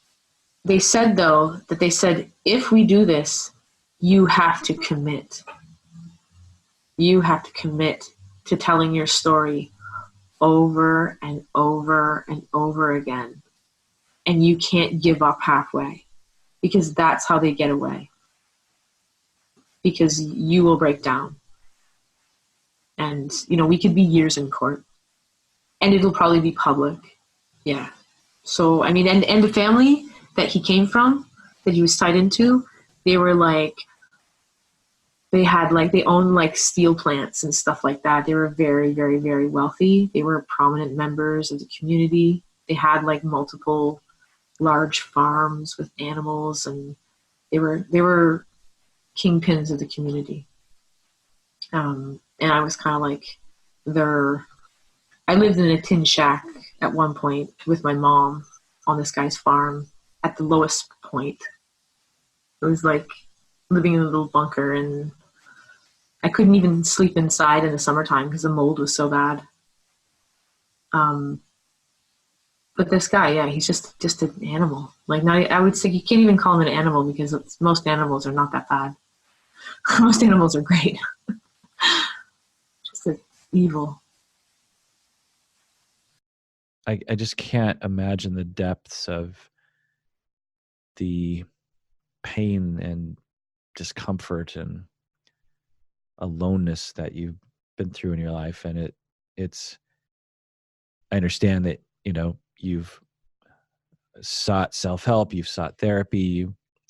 said though, that they said, if we do this, you have to commit. You have to commit to telling your story over and over and over again. And you can't give up halfway, because that's how they get away. Because you will break down. And, we could be years in court. And it'll probably be public. Yeah. So, I mean, and the family that he came from, that he was tied into, they were like, they owned like steel plants and stuff like that. They were very, very, very wealthy. They were prominent members of the community. They had like multiple large farms with animals, and they were kingpins of the community. And I was kind of like I lived in a tin shack at one point with my mom on this guy's farm at the lowest point. It was like living in a little bunker, and I couldn't even sleep inside in the summertime because the mold was so bad. But this guy, yeah, he's just an animal. Like, now I would say you can't even call him an animal because most animals are not that bad. Most animals are great. Just evil. I just can't imagine the depths of the pain and discomfort and aloneness that you've been through in your life. And I understand that, you've sought self-help, you've sought therapy,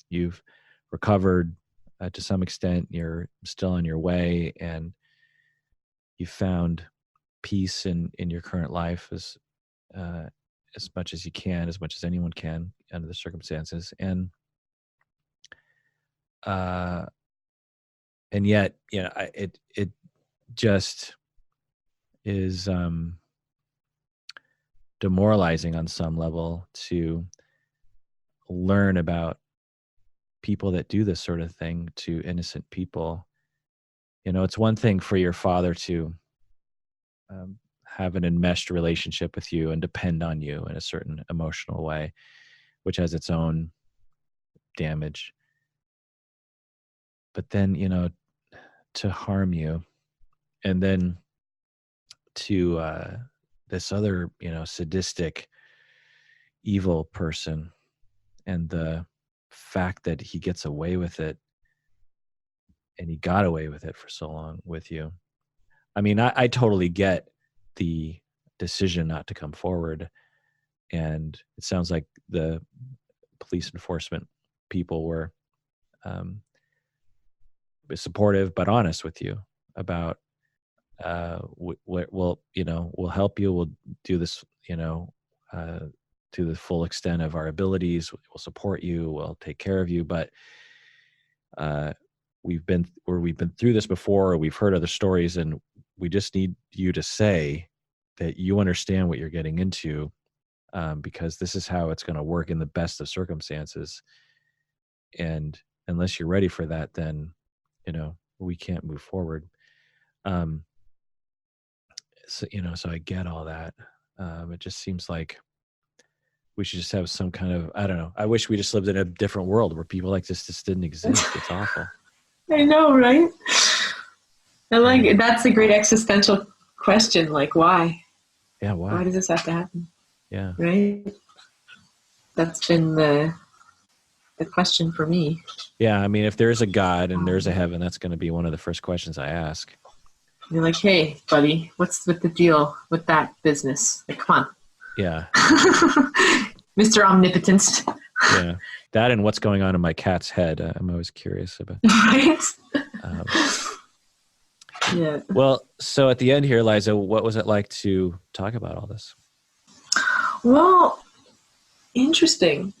you've recovered to some extent, you're still on your way, and you found peace in your current life as much as you can, as much as anyone can under the circumstances. And yet, it just is demoralizing on some level to learn about people that do this sort of thing to innocent people. It's one thing for your father to have an enmeshed relationship with you and depend on you in a certain emotional way, which has its own damage. But then, to harm you, and then to this other, sadistic, evil person, and the fact that he gets away with it, and he got away with it for so long with you. I mean, I totally get the decision not to come forward. And it sounds like the police enforcement people were supportive but honest with you about we'll help you, we'll do this, to the full extent of our abilities, we'll support you, we'll take care of you, but we've been through this before, or we've heard other stories, and we just need you to say that you understand what you're getting into, because this is how it's going to work in the best of circumstances. And unless you're ready for that, then, we can't move forward. So, so I get all that. It just seems like we should just have some kind of, I don't know. I wish we just lived in a different world where people like this just didn't exist. It's awful. I know, right? I like it. That's a great existential question. Like, why? Yeah, why? Why does this have to happen? Yeah. Right? That's been the question for me. Yeah, I mean, if there's a God and there's a heaven, that's going to be one of the first questions I ask. You're like, hey, buddy, what's with the deal with that business? Like, come on. Yeah. Mr. Omnipotence. Yeah. That and what's going on in my cat's head. I'm always curious about. Right? Yeah. Well, so at the end here, Liza, what was it like to talk about all this? Well, interesting.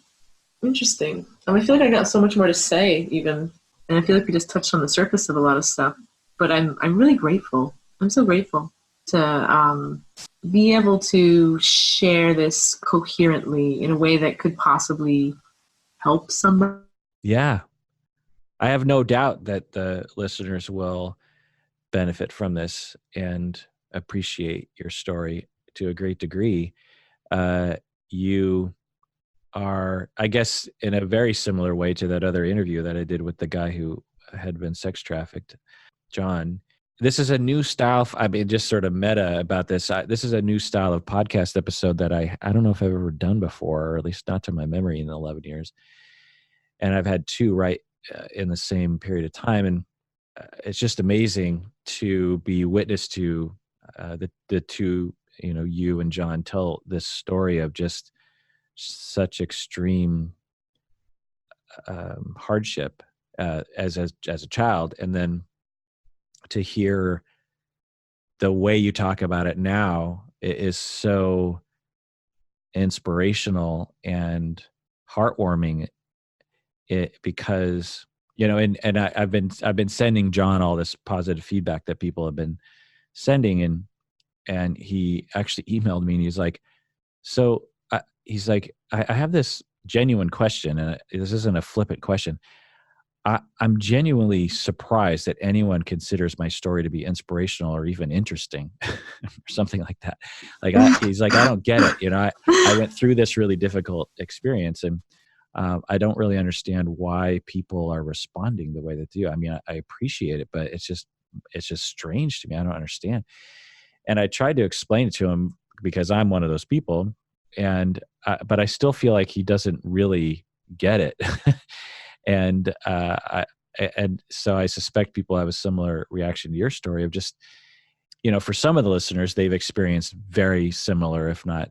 I feel like I got so much more to say even. And I feel like we just touched on the surface of a lot of stuff. But I'm really grateful. I'm so grateful to be able to share this coherently in a way that could possibly help somebody. Yeah. I have no doubt that the listeners will benefit from this and appreciate your story to a great degree. You are, I guess, in a very similar way to that other interview that I did with the guy who had been sex trafficked, John. This is a new style. I mean, just sort of meta about this. This is a new style of podcast episode that I don't know if I've ever done before, or at least not to my memory in 11 years. And I've had two right in the same period of time. And it's just amazing to be witness to the two, you and John tell this story of just such extreme hardship as a child, and then to hear the way you talk about it now is so inspirational and heartwarming. Because and I've been sending John all this positive feedback that people have been sending, and he actually emailed me and he's like, so he's like, I have this genuine question, and this isn't a flippant question. I'm genuinely surprised that anyone considers my story to be inspirational or even interesting or something like that. Like, he's like, I don't get it. I went through this really difficult experience, and I don't really understand why people are responding the way they do. I mean, I appreciate it, but it's just strange to me. I don't understand. And I tried to explain it to him because I'm one of those people, but I still feel like he doesn't really get it. And so I suspect people have a similar reaction to your story of just, for some of the listeners, they've experienced very similar, if not,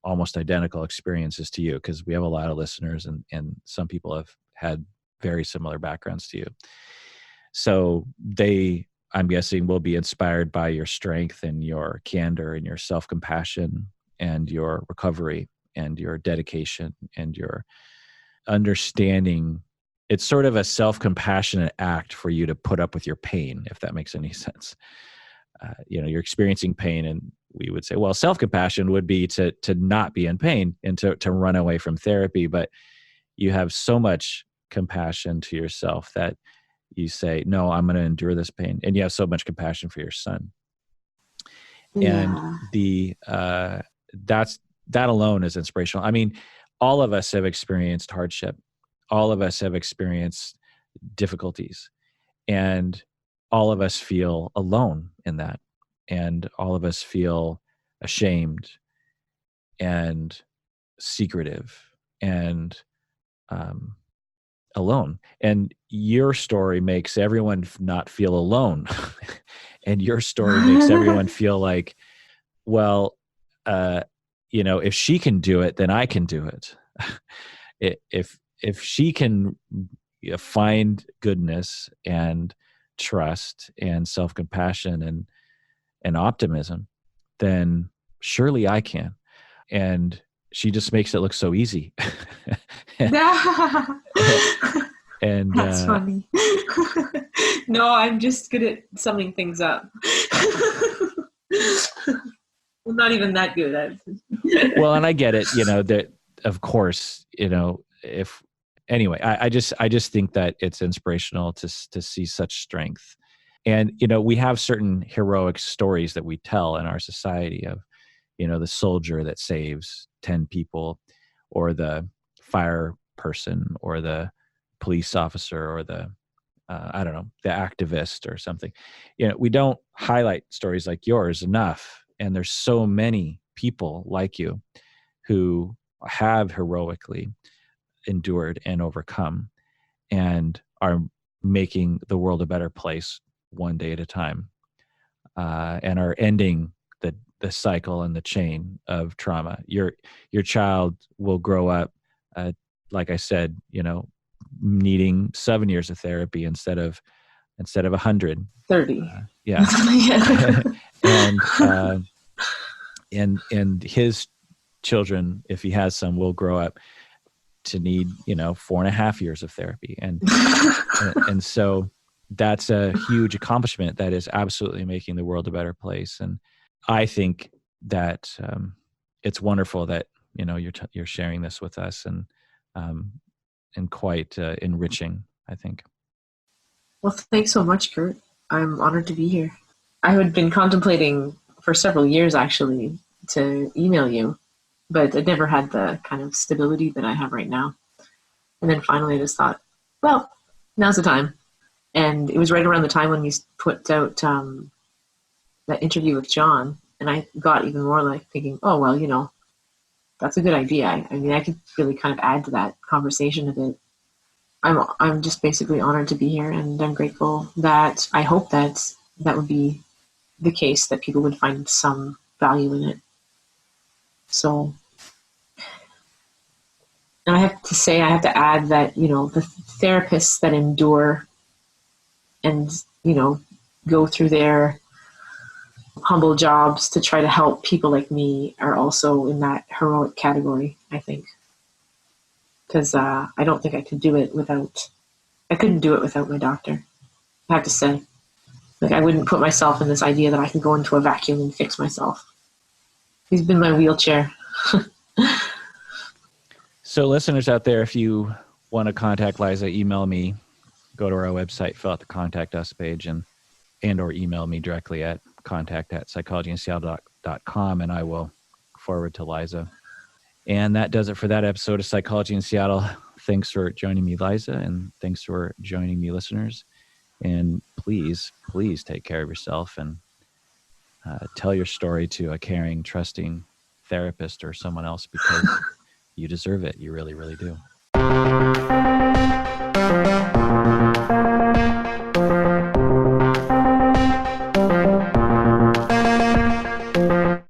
almost identical experiences to you, because we have a lot of listeners, and some people have had very similar backgrounds to you. So I'm guessing, will be inspired by your strength and your candor and your self-compassion and your recovery and your dedication and your understanding. It's sort of a self-compassionate act for you to put up with your pain, if that makes any sense. You're experiencing pain, and we would say, well, self-compassion would be to not be in pain and to run away from therapy. But you have so much compassion to yourself that you say, no, I'm going to endure this pain. And you have so much compassion for your son. Yeah. And that alone is inspirational. I mean, all of us have experienced hardship. All of us have experienced difficulties, and all of us feel alone in that. And all of us feel ashamed and secretive and alone. And your story makes everyone not feel alone. And your story makes everyone feel like, well, if she can do it, then I can do it. If she can find goodness and trust and self-compassion and optimism, then surely I can. And she just makes it look so easy. And that's funny. No, I'm just good at summing things up. Well, not even that good. Well, and I get it, that of course, if anyway, I just think that it's inspirational to see such strength. And, we have certain heroic stories that we tell in our society of, the soldier that saves 10 people, or the fire person, or the police officer, or the, I don't know, the activist or something. We don't highlight stories like yours enough. And there's so many people like you who have heroically endured and overcome and are making the world a better place one day at a time, and are ending the cycle and the chain of trauma. Your child will grow up, like I said, needing 7 years of therapy instead of 100. 30. Yeah. Yeah. and his children, if he has some, will grow up to need 4.5 years of therapy, and so that's a huge accomplishment that is absolutely making the world a better place. And I think that it's wonderful that you're sharing this with us, and quite enriching, I think. Well, thanks so much, Kurt. I'm honored to be here. I had been contemplating for several years, actually, to email you, but I never had the kind of stability that I have right now. And then finally I just thought, well, now's the time. And it was right around the time when you put out that interview with John, and I got even more like thinking, oh, well, that's a good idea. I mean, I could really kind of add to that conversation a bit. I'm just basically honored to be here, and I'm grateful that I hope that would be the case, that people would find some value in it. So, and I have to add that, the therapists that endure and, go through their humble jobs to try to help people like me are also in that heroic category, I think. Because I don't think I couldn't do it without my doctor. I have to say, like, I wouldn't put myself in this idea that I can go into a vacuum and fix myself. He's been my wheelchair. So listeners out there, if you want to contact Liza, email me, go to our website, fill out the contact us page, and or email me directly at contact@psychologyinseattle.com, and I will forward to Liza. And that does it for that episode of Psychology in Seattle. Thanks for joining me, Liza, and thanks for joining me, listeners. And please take care of yourself, and tell your story to a caring, trusting therapist or someone else, because you deserve it. You really, really do.